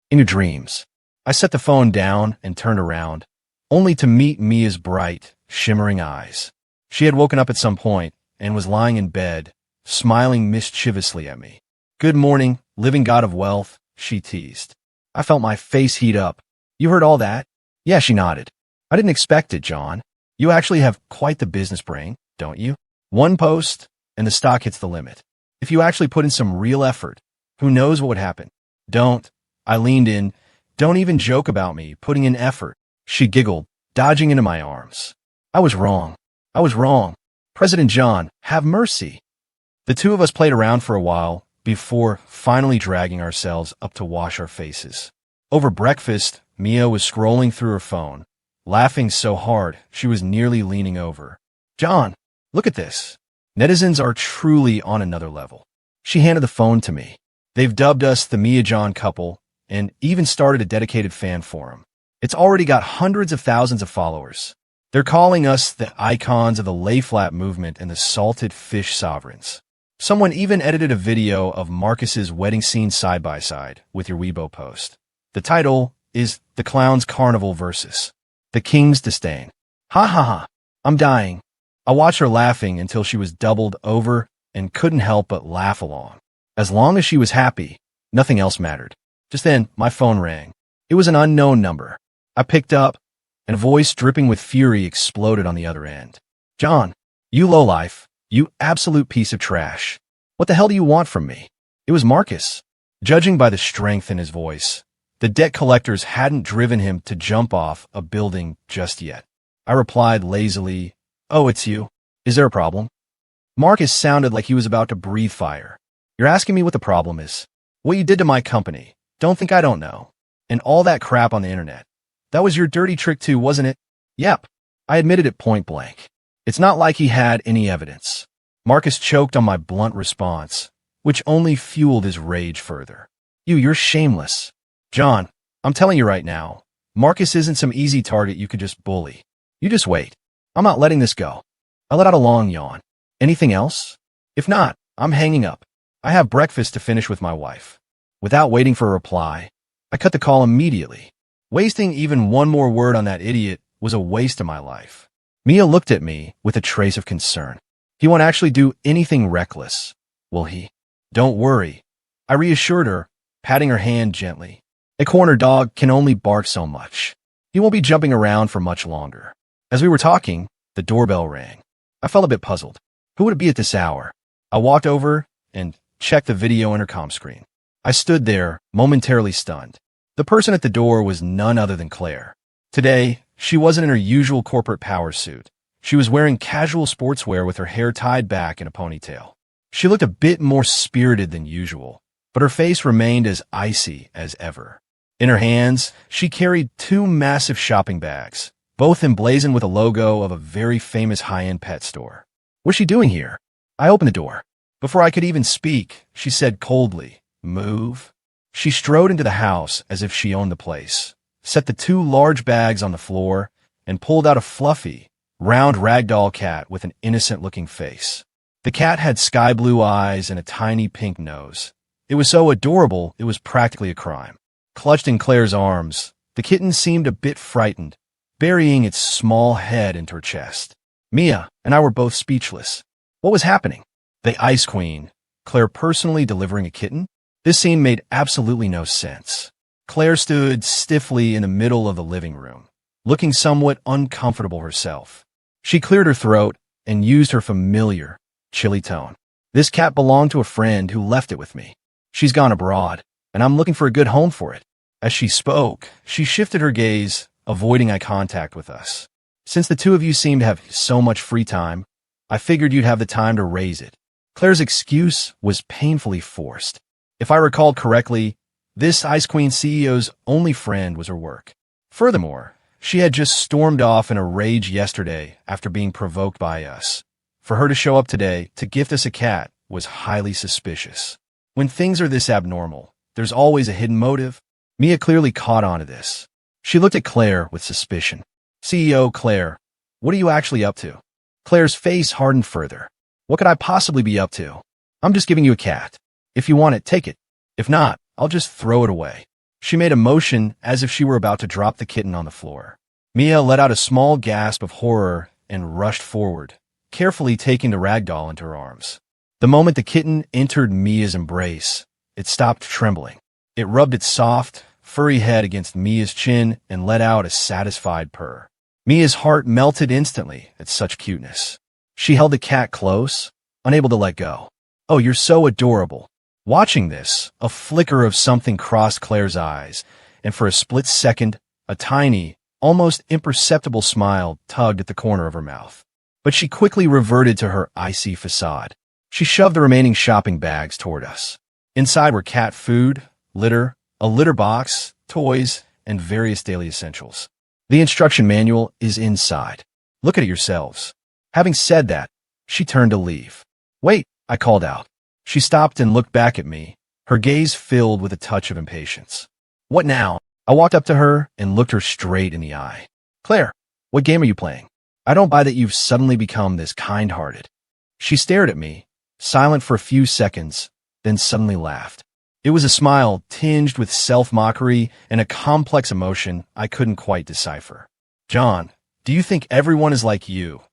In your dreams, I set the phone down and turned around, only to meet Mia's bright, shimmering eyes. She had woken up at some point and was lying in bed, smiling mischievously at me. Good morning, living god of wealth, she teased. I felt my face heat up. You heard all that? Yeah, she nodded. I didn't expect it, John. You actually have quite the business brain, don't you? One post, and the stock hits the limit. If you actually put in some real effort, who knows what would happen? Don't. I leaned in. Don't even joke about me putting in effort. She giggled, dodging into my arms. I was wrong. I was wrong. President John, have mercy. The two of us played around for a while before finally dragging ourselves up to wash our faces. Over breakfast, Mia was scrolling through her phone, laughing so hard she was nearly leaning over. John, look at this. Netizens are truly on another level. She handed the phone to me. They've dubbed us the Mia-John couple and even started a dedicated fan forum. It's already got hundreds of thousands of followers. They're calling us the icons of the lay-flat movement and the salted fish sovereigns. Someone even edited a video of Marcus's wedding scene side by side with your Weibo post. The title is The Clown's Carnival versus The King's Disdain. Ha ha ha. I'm dying. I watched her laughing until she was doubled over and couldn't help but laugh along. As long as she was happy, nothing else mattered. Just then, my phone rang. It was an unknown number. I picked up, and a voice dripping with fury exploded on the other end. John, you lowlife, you absolute piece of trash. What the hell do you want from me? It was Marcus. Judging by the strength in his voice, The debt collectors hadn't driven him to jump off a building just yet. I replied lazily, "Oh, it's you. Is there a problem?" Marcus sounded like he was about to breathe fire. "You're asking me what the problem is? What you did to my company. Don't think I don't know. And all that crap on the internet. That was your dirty trick too, wasn't it?" "Yep." I admitted it point blank. It's not like he had any evidence. Marcus choked on my blunt response, which only fueled his rage further. You're shameless." "John, I'm telling you right now, Marcus isn't some easy target you could just bully. You just wait. I'm not letting this go." I let out a long yawn. "Anything else? If not, I'm hanging up. I have breakfast to finish with my wife." Without waiting for a reply, I cut the call immediately. Wasting even one more word on that idiot was a waste of my life. Mia looked at me with a trace of concern. "He won't actually do anything reckless, will he?" "Don't worry," I reassured her, patting her hand gently. "A corner dog can only bark so much. He won't be jumping around for much longer." As we were talking, the doorbell rang. I felt a bit puzzled. Who would it be at this hour? I walked over and checked the video intercom screen. I stood there, momentarily stunned. The person at the door was none other than Claire. Today, she wasn't in her usual corporate power suit. She was wearing casual sportswear with her hair tied back in a ponytail. She looked a bit more spirited than usual, but her face remained as icy as ever. In her hands, she carried two massive shopping bags, both emblazoned with a logo of a very famous high-end pet store. "What's she doing here?" I opened the door. Before I could even speak, she said coldly, "Move." She strode into the house as if she owned the place, set the two large bags on the floor, and pulled out a fluffy, round ragdoll cat with an innocent-looking face. The cat had sky-blue eyes and a tiny pink nose. It was so adorable it was practically a crime. Clutched in Claire's arms, the kitten seemed a bit frightened, burying its small head into her chest. Mia and I were both speechless. What was happening? The Ice Queen, Claire personally delivering a kitten? This scene made absolutely no sense. Claire stood stiffly in the middle of the living room, looking somewhat uncomfortable herself. She cleared her throat and used her familiar, chilly tone. "This cat belonged to a friend who left it with me. She's gone abroad, and I'm looking for a good home for it." As she spoke, she shifted her gaze, avoiding eye contact with us. "Since the two of you seem to have so much free time, I figured you'd have the time to raise it." Claire's excuse was painfully forced. If I recalled correctly, this Ice Queen CEO's only friend was her work. Furthermore, she had just stormed off in a rage yesterday after being provoked by us. For her to show up today to gift us a cat was highly suspicious. When things are this abnormal, there's always a hidden motive. Mia clearly caught on to this. She looked at Claire with suspicion. "CEO Claire, what are you actually up to?" Claire's face hardened further. "What could I possibly be up to? I'm just giving you a cat. If you want it, take it. If not, I'll just throw it away." She made a motion as if she were about to drop the kitten on the floor. Mia let out a small gasp of horror and rushed forward, carefully taking the ragdoll into her arms. The moment the kitten entered Mia's embrace, it stopped trembling. It rubbed its soft, furry head against Mia's chin and let out a satisfied purr. Mia's heart melted instantly at such cuteness. She held the cat close, unable to let go. "Oh, you're so adorable." Watching this, a flicker of something crossed Claire's eyes, and for a split second, a tiny, almost imperceptible smile tugged at the corner of her mouth. But she quickly reverted to her icy facade. She shoved the remaining shopping bags toward us. Inside were cat food, litter, a litter box, toys, and various daily essentials. "The instruction manual is inside. Look at it yourselves." Having said that, she turned to leave. "Wait," I called out. She stopped and looked back at me, her gaze filled with a touch of impatience. "What now?" I walked up to her and looked her straight in the eye. "Claire, what game are you playing? I don't buy that you've suddenly become this kind-hearted." She stared at me, silent for a few seconds, then suddenly laughed. It was a smile tinged with self-mockery and a complex emotion I couldn't quite decipher. "John, do you think everyone is like you,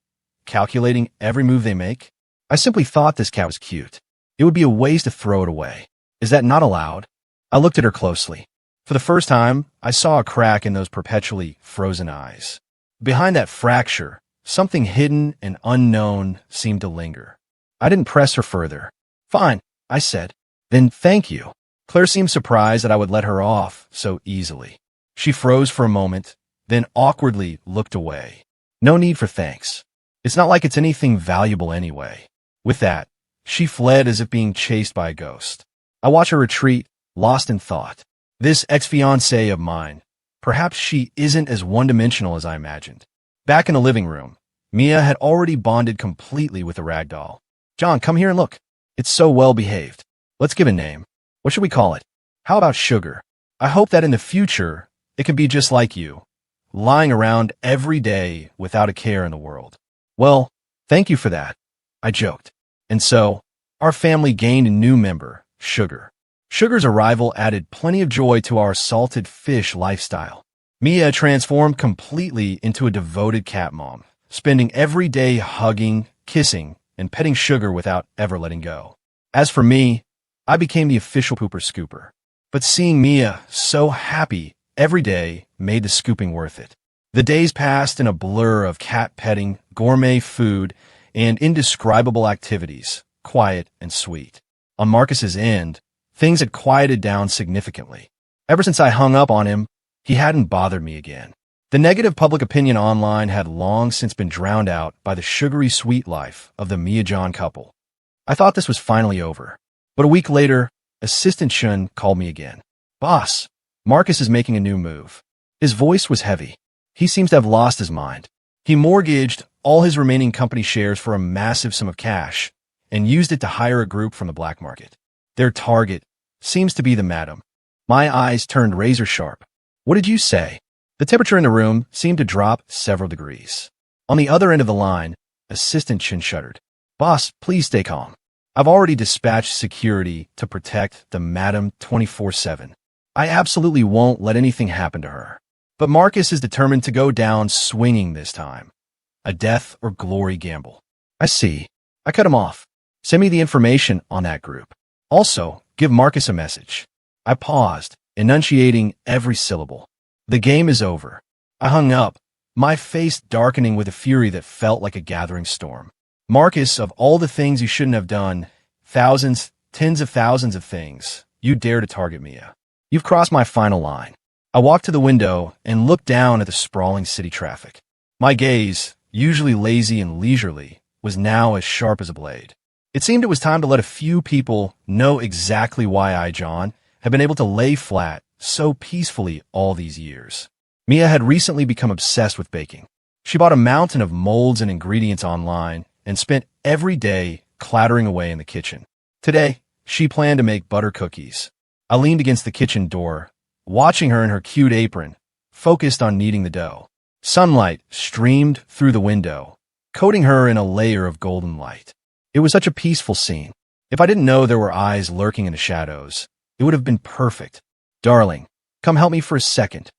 calculating every move they make? I simply thought this cat was cute. It would be a waste to throw it away. Is that not allowed?" I looked at her closely. For the first time, I saw a crack in those perpetually frozen eyes. Behind that fracture, something hidden and unknown seemed to linger. I didn't press her further. "Fine," I said. "Then thank you." Claire seemed surprised that I would let her off so easily. She froze for a moment, then awkwardly looked away. No need for thanks. It's not like it's anything valuable anyway. With that, she fled as if being chased by a ghost. I watched her retreat, lost in thought. This ex-fiancée of mine, perhaps she isn't as one-dimensional as I imagined. Back in the living room, Mia had already bonded completely with the rag doll. John, come here and look. It's so well behaved. Let's give a name. What should we call it? How about Sugar? I hope that in the future, it can be just like you, lying around every day without a care in the world. Well, thank you for that, I joked. And so, our family gained a new member, Sugar. Sugar's arrival added plenty of joy to our salted fish lifestyle. Mia transformed completely into a devoted cat mom, spending every day hugging, kissing, and petting Sugar without ever letting go. As for me, I became the official pooper scooper. But seeing Mia so happy every day made the scooping worth it. The days passed in a blur of cat petting, gourmet food, and indescribable activities, quiet and sweet. On Marcus's end, things had quieted down significantly. Ever since I hung up on him, he hadn't bothered me again. The negative public opinion online had long since been drowned out by the sugary sweet life of the Mia-John couple. I thought this was finally over. But a week later, Assistant Shun called me again. Boss, Marcus is making a new move. His voice was heavy. He seems to have lost his mind. He mortgaged all his remaining company shares for a massive sum of cash and used it to hire a group from the black market. Their target seems to be the madam. My eyes turned razor sharp. What did you say? The temperature in the room seemed to drop several degrees. On the other end of the line, Assistant Chin shuddered. Boss, please stay calm. I've already dispatched security to protect the madam 24/7. I absolutely won't let anything happen to her. But Marcus is determined to go down swinging this time. A death or glory gamble. I see. I cut him off. Send me the information on that group. Also, give Marcus a message. I paused, enunciating every syllable. The game is over. I hung up, my face darkening with a fury that felt like a gathering storm. Marcus, of all the things you shouldn't have done, thousands, tens of thousands of things, you dare to target Mia. You've crossed my final line. I walked to the window and looked down at the sprawling city traffic. My gaze, usually lazy and leisurely, was now as sharp as a blade. It seemed it was time to let a few people know exactly why I, John, had been able to lay flat so peacefully all these years. Mia had recently become obsessed with baking. She bought a mountain of molds and ingredients online and spent every day clattering away in the kitchen. Today, she planned to make butter cookies. I leaned against the kitchen door, watching her in her cute apron, focused on kneading the dough. Sunlight streamed through the window, coating her in a layer of golden light. It was such a peaceful scene. If I didn't know there were eyes lurking in the shadows, it would have been perfect. Darling, come help me for a second.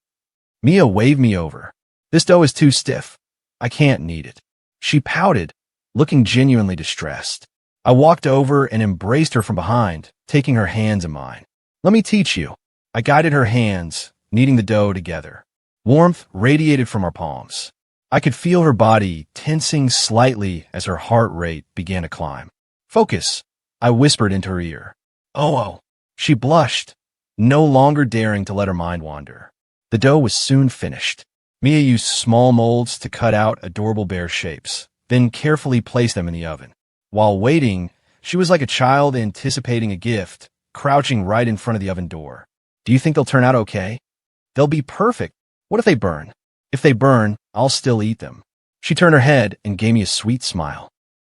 Mia waved me over. This dough is too stiff. I can't knead it. She pouted, looking genuinely distressed. I walked over and embraced her from behind, taking her hands in mine. Let me teach you. I guided her hands, kneading the dough together. Warmth radiated from our palms. I could feel her body tensing slightly as her heart rate began to climb. Focus, I whispered into her ear. Oh. She blushed, no longer daring to let her mind wander. The dough was soon finished. Mia used small molds to cut out adorable bear shapes, then carefully placed them in the oven. While waiting, she was like a child anticipating a gift, crouching right in front of the oven door. Do you think they'll turn out okay? They'll be perfect. What if they burn? If they burn, I'll still eat them. She turned her head and gave me a sweet smile.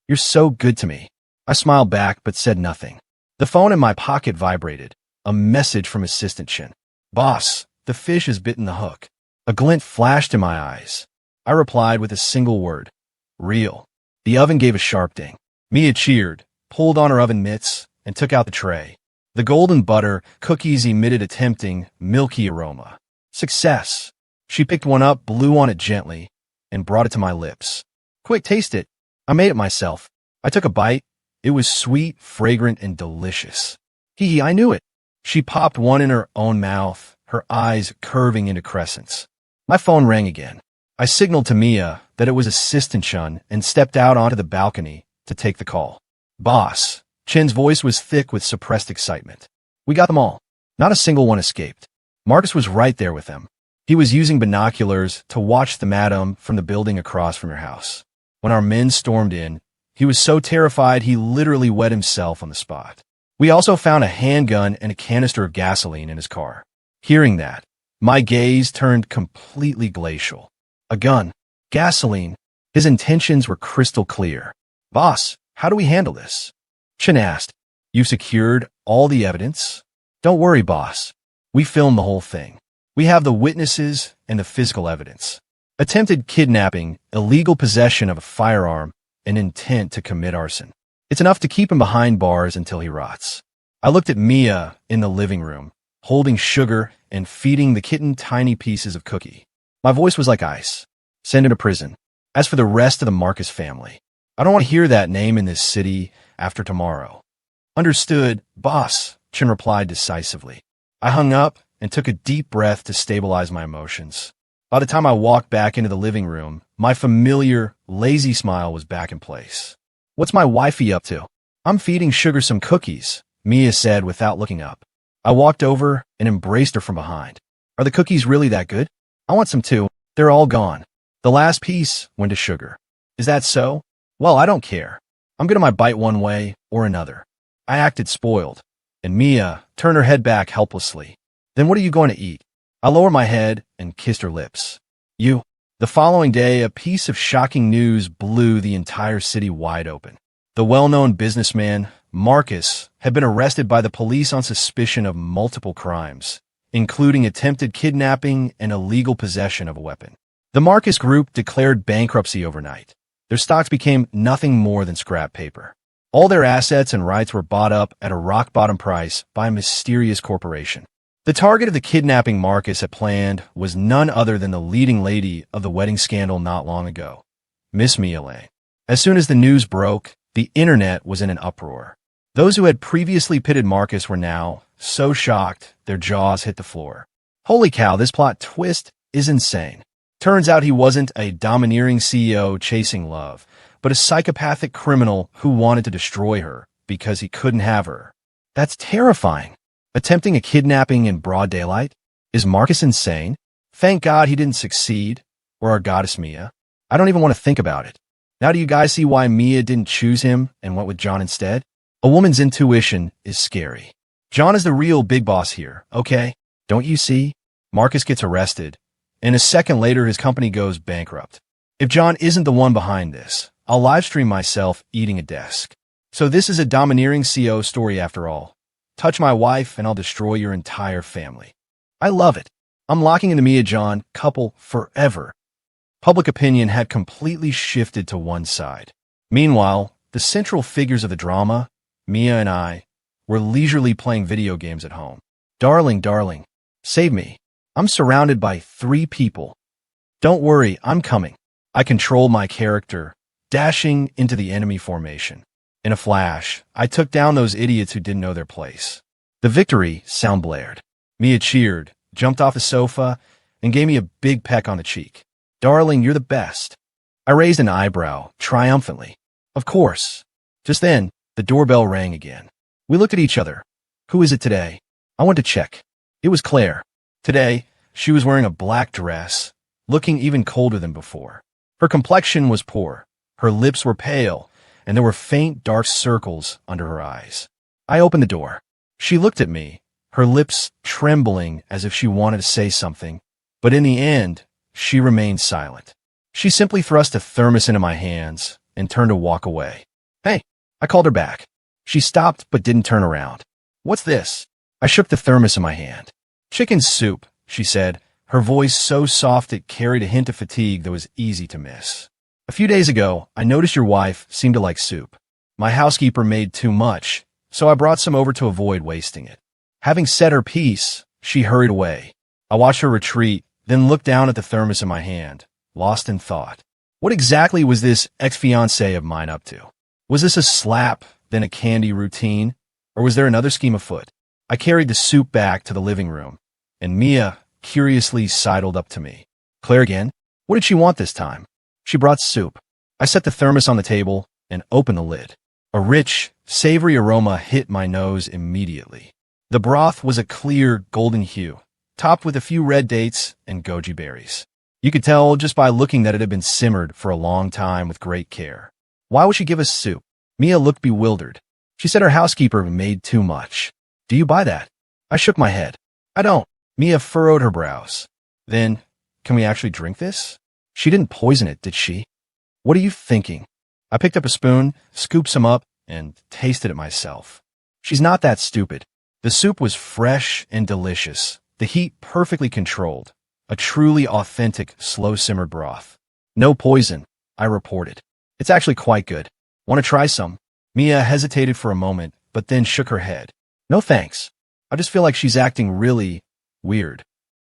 You're so good to me. I smiled back but said nothing. The phone in my pocket vibrated. A message from Assistant Chin. Boss, the fish has bitten the hook. A glint flashed in my eyes. I replied with a single word. Real. The oven gave a sharp ding. Mia cheered, pulled on her oven mitts, and took out the tray. The golden butter cookies emitted a tempting, milky aroma. Success. She picked one up, blew on it gently, and brought it to my lips. Quick, taste it. I made it myself. I took a bite. It was sweet, fragrant, and delicious. I knew it. She popped one in her own mouth, her eyes curving into crescents. My phone rang again. I signaled to Mia that it was Assistant Chun and stepped out onto the balcony to take the call. Boss. Chin's voice was thick with suppressed excitement. We got them all. Not a single one escaped. Marcus was right there with them. He was using binoculars to watch the madam from the building across from your house. When our men stormed in, he was so terrified he literally wet himself on the spot. We also found a handgun and a canister of gasoline in his car. Hearing that, my gaze turned completely glacial. A gun, gasoline. His intentions were crystal clear. Boss, how do we handle this? Chen asked. You've secured all the evidence? Don't worry, boss. We filmed the whole thing. We have the witnesses and the physical evidence. Attempted kidnapping, illegal possession of a firearm, and intent to commit arson. It's enough to keep him behind bars until he rots. I looked at Mia in the living room, holding sugar and feeding the kitten tiny pieces of cookie. My voice was like ice. Send him to prison. As for the rest of the Marcus family, I don't want to hear that name in this city after tomorrow. Understood, boss, Chen replied decisively. I hung up and took a deep breath to stabilize my emotions. By the time I walked back into the living room, my familiar, lazy smile was back in place. What's my wifey up to? I'm feeding Sugar some cookies, Mia said without looking up. I walked over and embraced her from behind. Are the cookies really that good? I want some too. They're all gone. The last piece went to Sugar. Is that so? Well, I don't care. I'm gonna my bite one way or another. I acted spoiled, and Mia turned her head back helplessly. Then what are you going to eat? I lowered my head and kissed her lips. You. The following day, a piece of shocking news blew the entire city wide open. The well-known businessman, Marcus, had been arrested by the police on suspicion of multiple crimes, including attempted kidnapping and illegal possession of a weapon. The Marcus Group declared bankruptcy overnight. Their stocks became nothing more than scrap paper. All their assets and rights were bought up at a rock-bottom price by a mysterious corporation. The target of the kidnapping Marcus had planned was none other than the leading lady of the wedding scandal not long ago, Miss Mia Lane. As soon as the news broke, the internet was in an uproar. Those who had previously pitted Marcus were now so shocked their jaws hit the floor. Holy cow, this plot twist is insane. Turns out he wasn't a domineering CEO chasing love, but a psychopathic criminal who wanted to destroy her because he couldn't have her. That's terrifying. Attempting a kidnapping in broad daylight? Is Marcus insane? Thank God he didn't succeed, or our goddess Mia. I don't even want to think about it. Now do you guys see why Mia didn't choose him and went with John instead? A woman's intuition is scary. John is the real big boss here, okay? Don't you see? Marcus gets arrested, and a second later his company goes bankrupt. If John isn't the one behind this, I'll livestream myself eating a desk. So this is a domineering CEO story after all. Touch my wife and I'll destroy your entire family. I love it. I'm locking into Mia John couple forever. Public opinion had completely shifted to one side. Meanwhile, the central figures of the drama, Mia and I, were leisurely playing video games at home. Darling, darling, save me. I'm surrounded by 3 people. Don't worry, I'm coming. I control my character, dashing into the enemy formation. In a flash, I took down those idiots who didn't know their place. The victory sound blared. Mia cheered, jumped off the sofa, and gave me a big peck on the cheek. Darling, you're the best. I raised an eyebrow, triumphantly. Of course. Just then, the doorbell rang again. We looked at each other. Who is it today? I went to check. It was Claire. Today, she was wearing a black dress, looking even colder than before. Her complexion was poor. Her lips were pale, and there were faint dark circles under her eyes. I opened the door. She looked at me, her lips trembling as if she wanted to say something, but in the end, she remained silent. She simply thrust a thermos into my hands and turned to walk away. Hey, I called her back. She stopped but didn't turn around. What's this? I shook the thermos in my hand. Chicken soup, she said, her voice so soft it carried a hint of fatigue that was easy to miss. A few days ago, I noticed your wife seemed to like soup. My housekeeper made too much, so I brought some over to avoid wasting it. Having said her piece, she hurried away. I watched her retreat, then looked down at the thermos in my hand, lost in thought. What exactly was this ex-fiancé of mine up to? Was this a slap, then a candy routine, or was there another scheme afoot? I carried the soup back to the living room, and Mia curiously sidled up to me. Claire again? What did she want this time? She brought soup. I set the thermos on the table and opened the lid. A rich, savory aroma hit my nose immediately. The broth was a clear golden hue, topped with a few red dates and goji berries. You could tell just by looking that it had been simmered for a long time with great care. Why would she give us soup? Mia looked bewildered. She said her housekeeper made too much. Do you buy that? I shook my head. I don't. Mia furrowed her brows. Then, can we actually drink this? She didn't poison it, did she? What are you thinking? I picked up a spoon, scooped some up, and tasted it myself. She's not that stupid. The soup was fresh and delicious, the heat perfectly controlled. A truly authentic, slow-simmered broth. No poison, I reported. It's actually quite good. Want to try some? Mia hesitated for a moment, but then shook her head. No thanks. I just feel like she's acting really weird.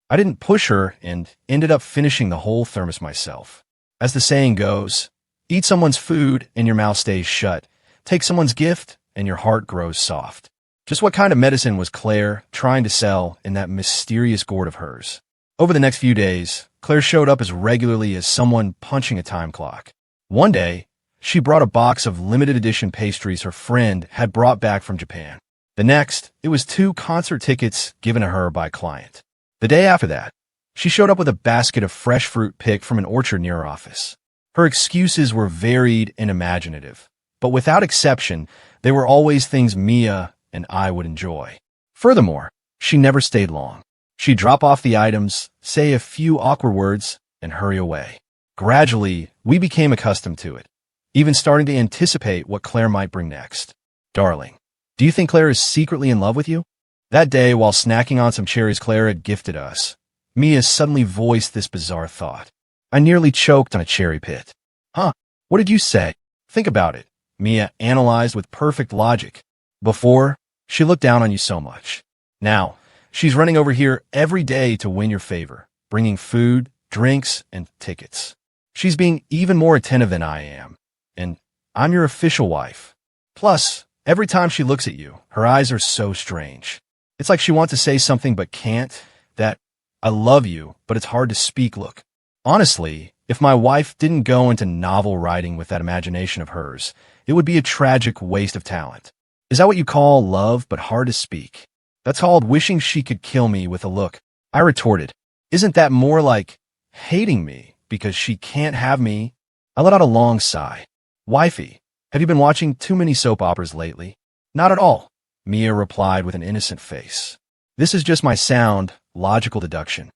I didn't push her and ended up finishing the whole thermos myself. As the saying goes, eat someone's food and your mouth stays shut. Take someone's gift and your heart grows soft. Just what kind of medicine was Claire trying to sell in that mysterious gourd of hers? Over the next few days, Claire showed up as regularly as someone punching a time clock. One day, she brought a box of limited edition pastries her friend had brought back from Japan. The next, it was 2 concert tickets given to her by a client. The day after that, she showed up with a basket of fresh fruit picked from an orchard near her office. Her excuses were varied and imaginative, but without exception, they were always things Mia and I would enjoy. Furthermore, she never stayed long. She'd drop off the items, say a few awkward words, and hurry away. Gradually, we became accustomed to it, even starting to anticipate what Claire might bring next. Darling, do you think Claire is secretly in love with you? That day, while snacking on some cherries Claire had gifted us, Mia suddenly voiced this bizarre thought. I nearly choked on a cherry pit. Huh? What did you say? Think about it, Mia analyzed with perfect logic. Before, she looked down on you so much. Now, she's running over here every day to win your favor, bringing food, drinks, and tickets. She's being even more attentive than I am, and I'm your official wife. Plus, every time she looks at you, her eyes are so strange. It's like she wants to say something but can't, that I love you, but it's hard to speak look. Honestly, if my wife didn't go into novel writing with that imagination of hers, it would be a tragic waste of talent. Is that what you call love but hard to speak? That's called wishing she could kill me with a look. I retorted, isn't that more like hating me because she can't have me? I let out a long sigh. Wifey, have you been watching too many soap operas lately? Not at all, Mia replied with an innocent face. This is just my sound, logical deduction.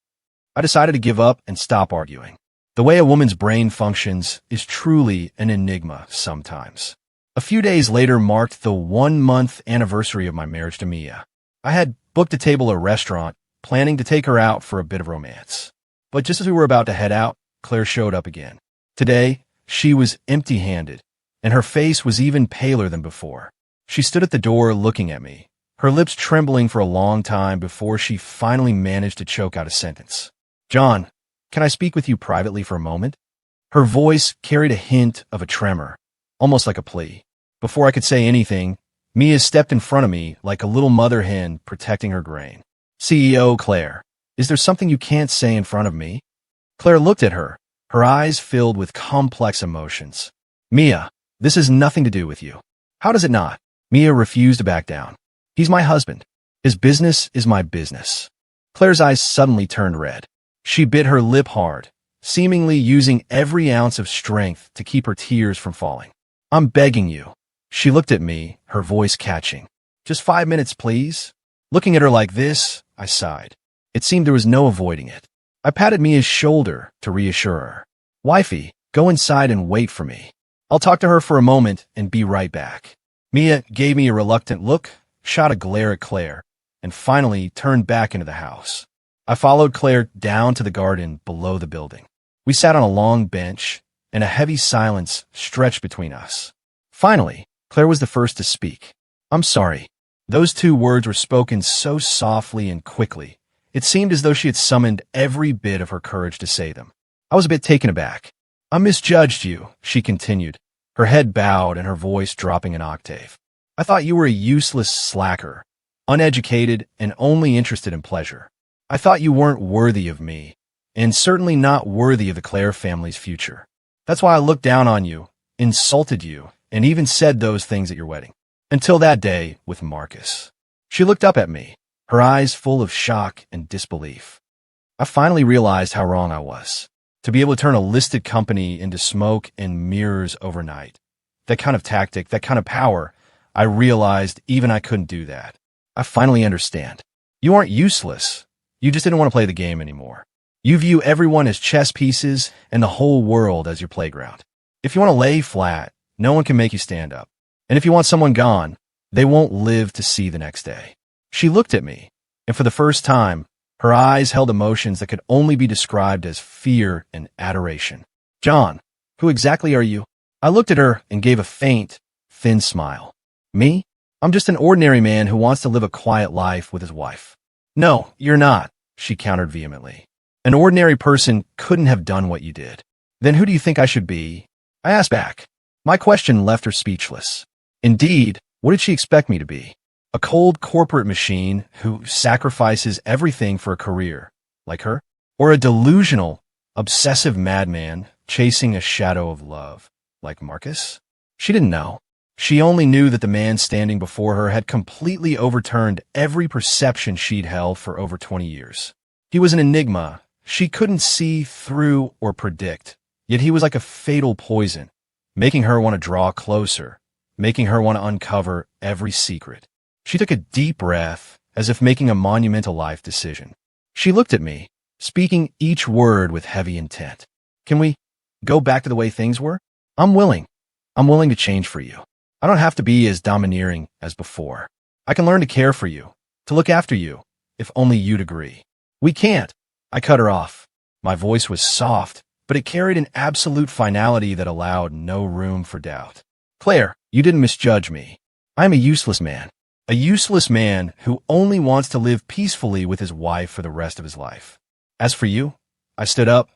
I decided to give up and stop arguing. The way a woman's brain functions is truly an enigma sometimes. A few days later marked the 1-month anniversary of my marriage to Mia. I had booked a table at a restaurant, planning to take her out for a bit of romance. But just as we were about to head out, Claire showed up again. Today, she was empty-handed, and her face was even paler than before. She stood at the door looking at me, her lips trembling for a long time before she finally managed to choke out a sentence. John, can I speak with you privately for a moment? Her voice carried a hint of a tremor, almost like a plea. Before I could say anything, Mia stepped in front of me like a little mother hen protecting her grain. CEO Claire, is there something you can't say in front of me? Claire looked at her, her eyes filled with complex emotions. Mia, this has nothing to do with you. How does it not? Mia refused to back down. He's my husband. His business is my business. Claire's eyes suddenly turned red. She bit her lip hard, seemingly using every ounce of strength to keep her tears from falling. I'm begging you. She looked at me, her voice catching. Just 5 minutes, please. Looking at her like this, I sighed. It seemed there was no avoiding it. I patted Mia's shoulder to reassure her. Wifey, go inside and wait for me. I'll talk to her for a moment and be right back. Mia gave me a reluctant look, shot a glare at Claire, and finally turned back into the house. I followed Claire down to the garden below the building. We sat on a long bench, and a heavy silence stretched between us. Finally, Claire was the first to speak. I'm sorry. Those 2 words were spoken so softly and quickly, it seemed as though she had summoned every bit of her courage to say them. I was a bit taken aback. I misjudged you, she continued, her head bowed and her voice dropping an octave. I thought you were a useless slacker, uneducated and only interested in pleasure. I thought you weren't worthy of me, and certainly not worthy of the Claire family's future. That's why I looked down on you, insulted you, and even said those things at your wedding. Until that day with Marcus. She looked up at me, her eyes full of shock and disbelief. I finally realized how wrong I was. To be able to turn a listed company into smoke and mirrors overnight. That kind of tactic, that kind of power, I realized even I couldn't do that. I finally understand. You aren't useless. You just didn't want to play the game anymore. You view everyone as chess pieces and the whole world as your playground. If you want to lay flat, no one can make you stand up. And if you want someone gone, they won't live to see the next day. She looked at me, and for the first time, her eyes held emotions that could only be described as fear and adoration. John, who exactly are you? I looked at her and gave a faint, thin smile. Me? I'm just an ordinary man who wants to live a quiet life with his wife. No, you're not, she countered vehemently. An ordinary person couldn't have done what you did. Then who do you think I should be? I asked back. My question left her speechless. Indeed, what did she expect me to be? A cold corporate machine who sacrifices everything for a career, like her? Or a delusional, obsessive madman chasing a shadow of love, like Marcus? She didn't know. She only knew that the man standing before her had completely overturned every perception she'd held for over 20 years. He was an enigma she couldn't see through or predict, yet he was like a fatal poison, making her want to draw closer, making her want to uncover every secret. She took a deep breath, as if making a monumental life decision. She looked at me, speaking each word with heavy intent. Can we go back to the way things were? I'm willing. I'm willing to change for you. I don't have to be as domineering as before. I can learn to care for you, to look after you, if only you'd agree. We can't. I cut her off. My voice was soft, but it carried an absolute finality that allowed no room for doubt. Claire, you didn't misjudge me. I am a useless man. A useless man who only wants to live peacefully with his wife for the rest of his life. As for you, I stood up,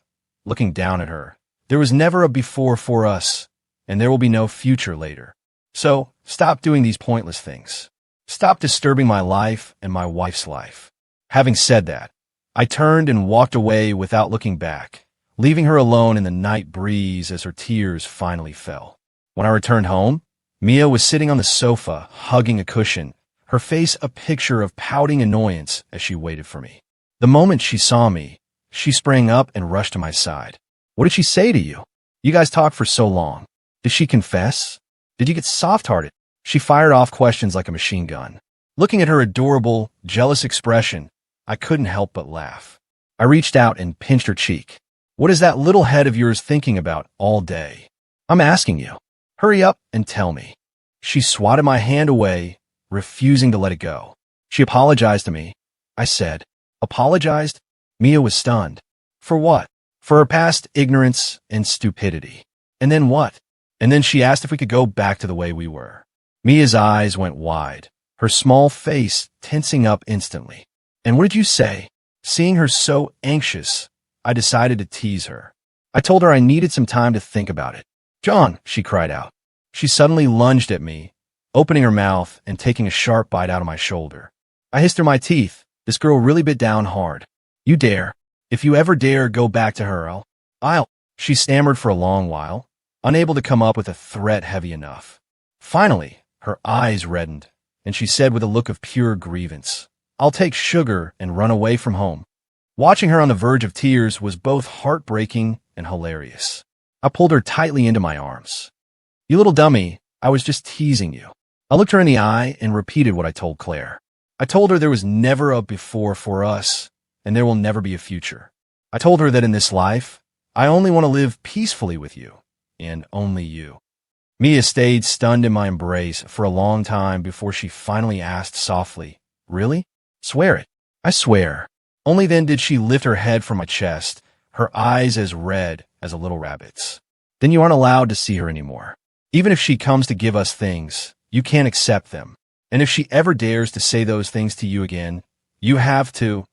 looking down at her. There was never a before for us, and there will be no future later. So, stop doing these pointless things. Stop disturbing my life and my wife's life. Having said that, I turned and walked away without looking back, leaving her alone in the night breeze as her tears finally fell. When I returned home, Mia was sitting on the sofa, hugging a cushion, her face a picture of pouting annoyance as she waited for me. The moment she saw me, she sprang up and rushed to my side. What did she say to you? You guys talked for so long. Did she confess? Did you get soft-hearted? She fired off questions like a machine gun. Looking at her adorable, jealous expression, I couldn't help but laugh. I reached out and pinched her cheek. What is that little head of yours thinking about all day? I'm asking you. Hurry up and tell me. She swatted my hand away, refusing to let it go. She apologized to me. I said, apologized? Mia was stunned. For what? For her past ignorance and stupidity. And then what? And then she asked if we could go back to the way we were. Mia's eyes went wide, her small face tensing up instantly. And what did you say? Seeing her so anxious, I decided to tease her. I told her I needed some time to think about it. John, she cried out. She suddenly lunged at me, opening her mouth and taking a sharp bite out of my shoulder. I hissed through my teeth. This girl really bit down hard. You dare. If you ever dare go back to her, I'll. She stammered for a long while, unable to come up with a threat heavy enough. Finally, her eyes reddened, and she said with a look of pure grievance, I'll take sugar and run away from home. Watching her on the verge of tears was both heartbreaking and hilarious. I pulled her tightly into my arms. You little dummy, I was just teasing you. I looked her in the eye and repeated what I told Claire. I told her there was never a before for us, and there will never be a future. I told her that in this life, I only want to live peacefully with you, and only you. Mia stayed stunned in my embrace for a long time before she finally asked softly, Really? Swear it. I swear. Only then did she lift her head from my chest, her eyes as red as a little rabbit's. Then you aren't allowed to see her anymore. Even if she comes to give us things, you can't accept them. And if she ever dares to say those things to you again, you have to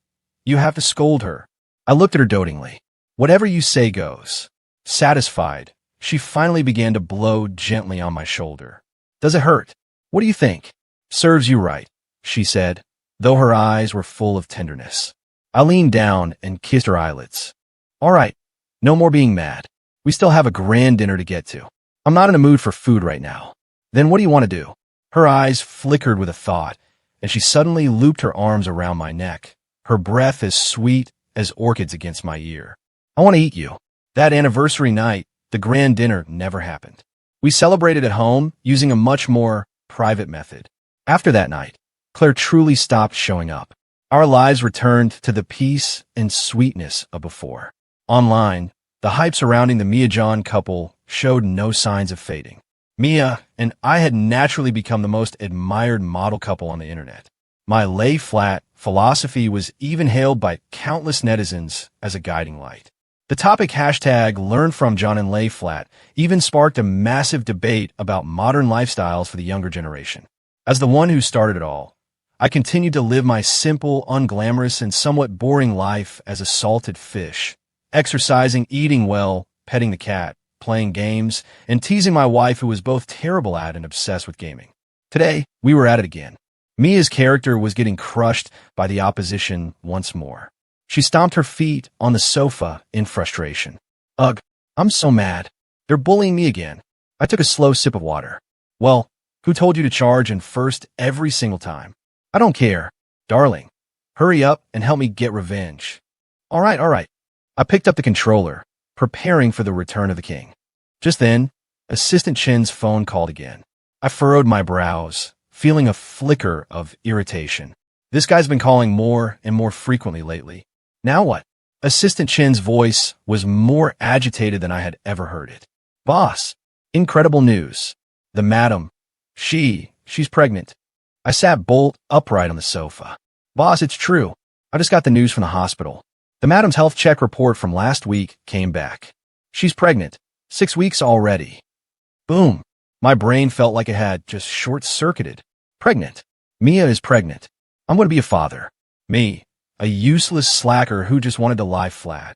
scold her. I looked at her dotingly. Whatever you say goes. Satisfied, she finally began to blow gently on my shoulder. Does it hurt? What do you think? Serves you right, she said, though her eyes were full of tenderness. I leaned down and kissed her eyelids. All right, no more being mad. We still have a grand dinner to get to. I'm not in a mood for food right now. Then what do you want to do? Her eyes flickered with a thought, and she suddenly looped her arms around my neck, her breath as sweet as orchids against my ear. I want to eat you. That anniversary night, the grand dinner never happened. We celebrated at home using a much more private method. After that night, Claire truly stopped showing up. Our lives returned to the peace and sweetness of before. Online, the hype surrounding the Mia-John couple showed no signs of fading. Mia and I had naturally become the most admired model couple on the internet. My lay-flat philosophy was even hailed by countless netizens as a guiding light. The topic hashtag Learn from John and Lay Flat even sparked a massive debate about modern lifestyles for the younger generation. As the one who started it all, I continued to live my simple, unglamorous, and somewhat boring life as a salted fish, exercising, eating well, petting the cat, playing games, and teasing my wife who was both terrible at and obsessed with gaming. Today, we were at it again. Mia's character was getting crushed by the opposition once more. She stomped her feet on the sofa in frustration. Ugh, I'm so mad. They're bullying me again. I took a slow sip of water. Well, who told you to charge in first every single time? I don't care. Darling, hurry up and help me get revenge. All right. I picked up the controller, preparing for the return of the king. Just then, Assistant Chin's phone called again. I furrowed my brows, feeling a flicker of irritation. This guy's been calling more and more frequently lately. Now what? Assistant Chin's voice was more agitated than I had ever heard it. Boss, incredible news. The madam, she's pregnant. I sat bolt upright on the sofa. Boss, it's true. I just got the news from the hospital. The madam's health check report from last week came back. She's pregnant. 6 weeks already. Boom. My brain felt like it had just short-circuited. Pregnant. Mia is pregnant. I'm going to be a father. Me, a useless slacker who just wanted to lie flat.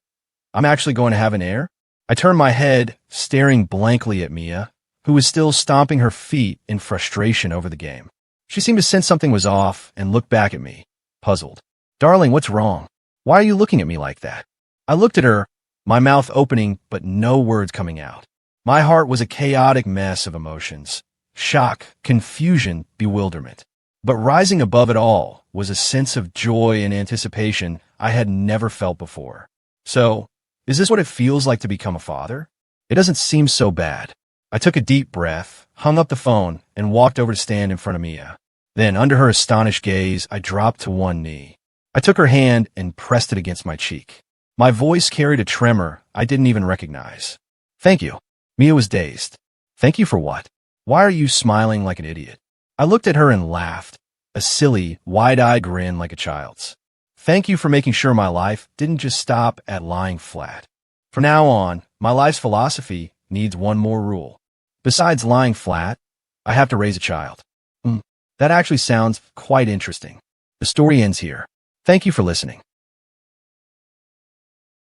I'm actually going to have an heir? I turned my head, staring blankly at Mia, who was still stomping her feet in frustration over the game. She seemed to sense something was off and looked back at me, puzzled. Darling, what's wrong? Why are you looking at me like that? I looked at her, my mouth opening but no words coming out. My heart was a chaotic mess of emotions. Shock, confusion, bewilderment. But rising above it all was a sense of joy and anticipation I had never felt before. So, is this what it feels like to become a father? It doesn't seem so bad. I took a deep breath, hung up the phone, and walked over to stand in front of Mia. Then, under her astonished gaze, I dropped to one knee. I took her hand and pressed it against my cheek. My voice carried a tremor I didn't even recognize. Thank you. Mia was dazed. Thank you for what? Why are you smiling like an idiot? I looked at her and laughed, a silly, wide-eyed grin like a child's. Thank you for making sure my life didn't just stop at lying flat. From now on, my life's philosophy needs one more rule. Besides lying flat, I have to raise a child. That actually sounds quite interesting. The story ends here. Thank you for listening.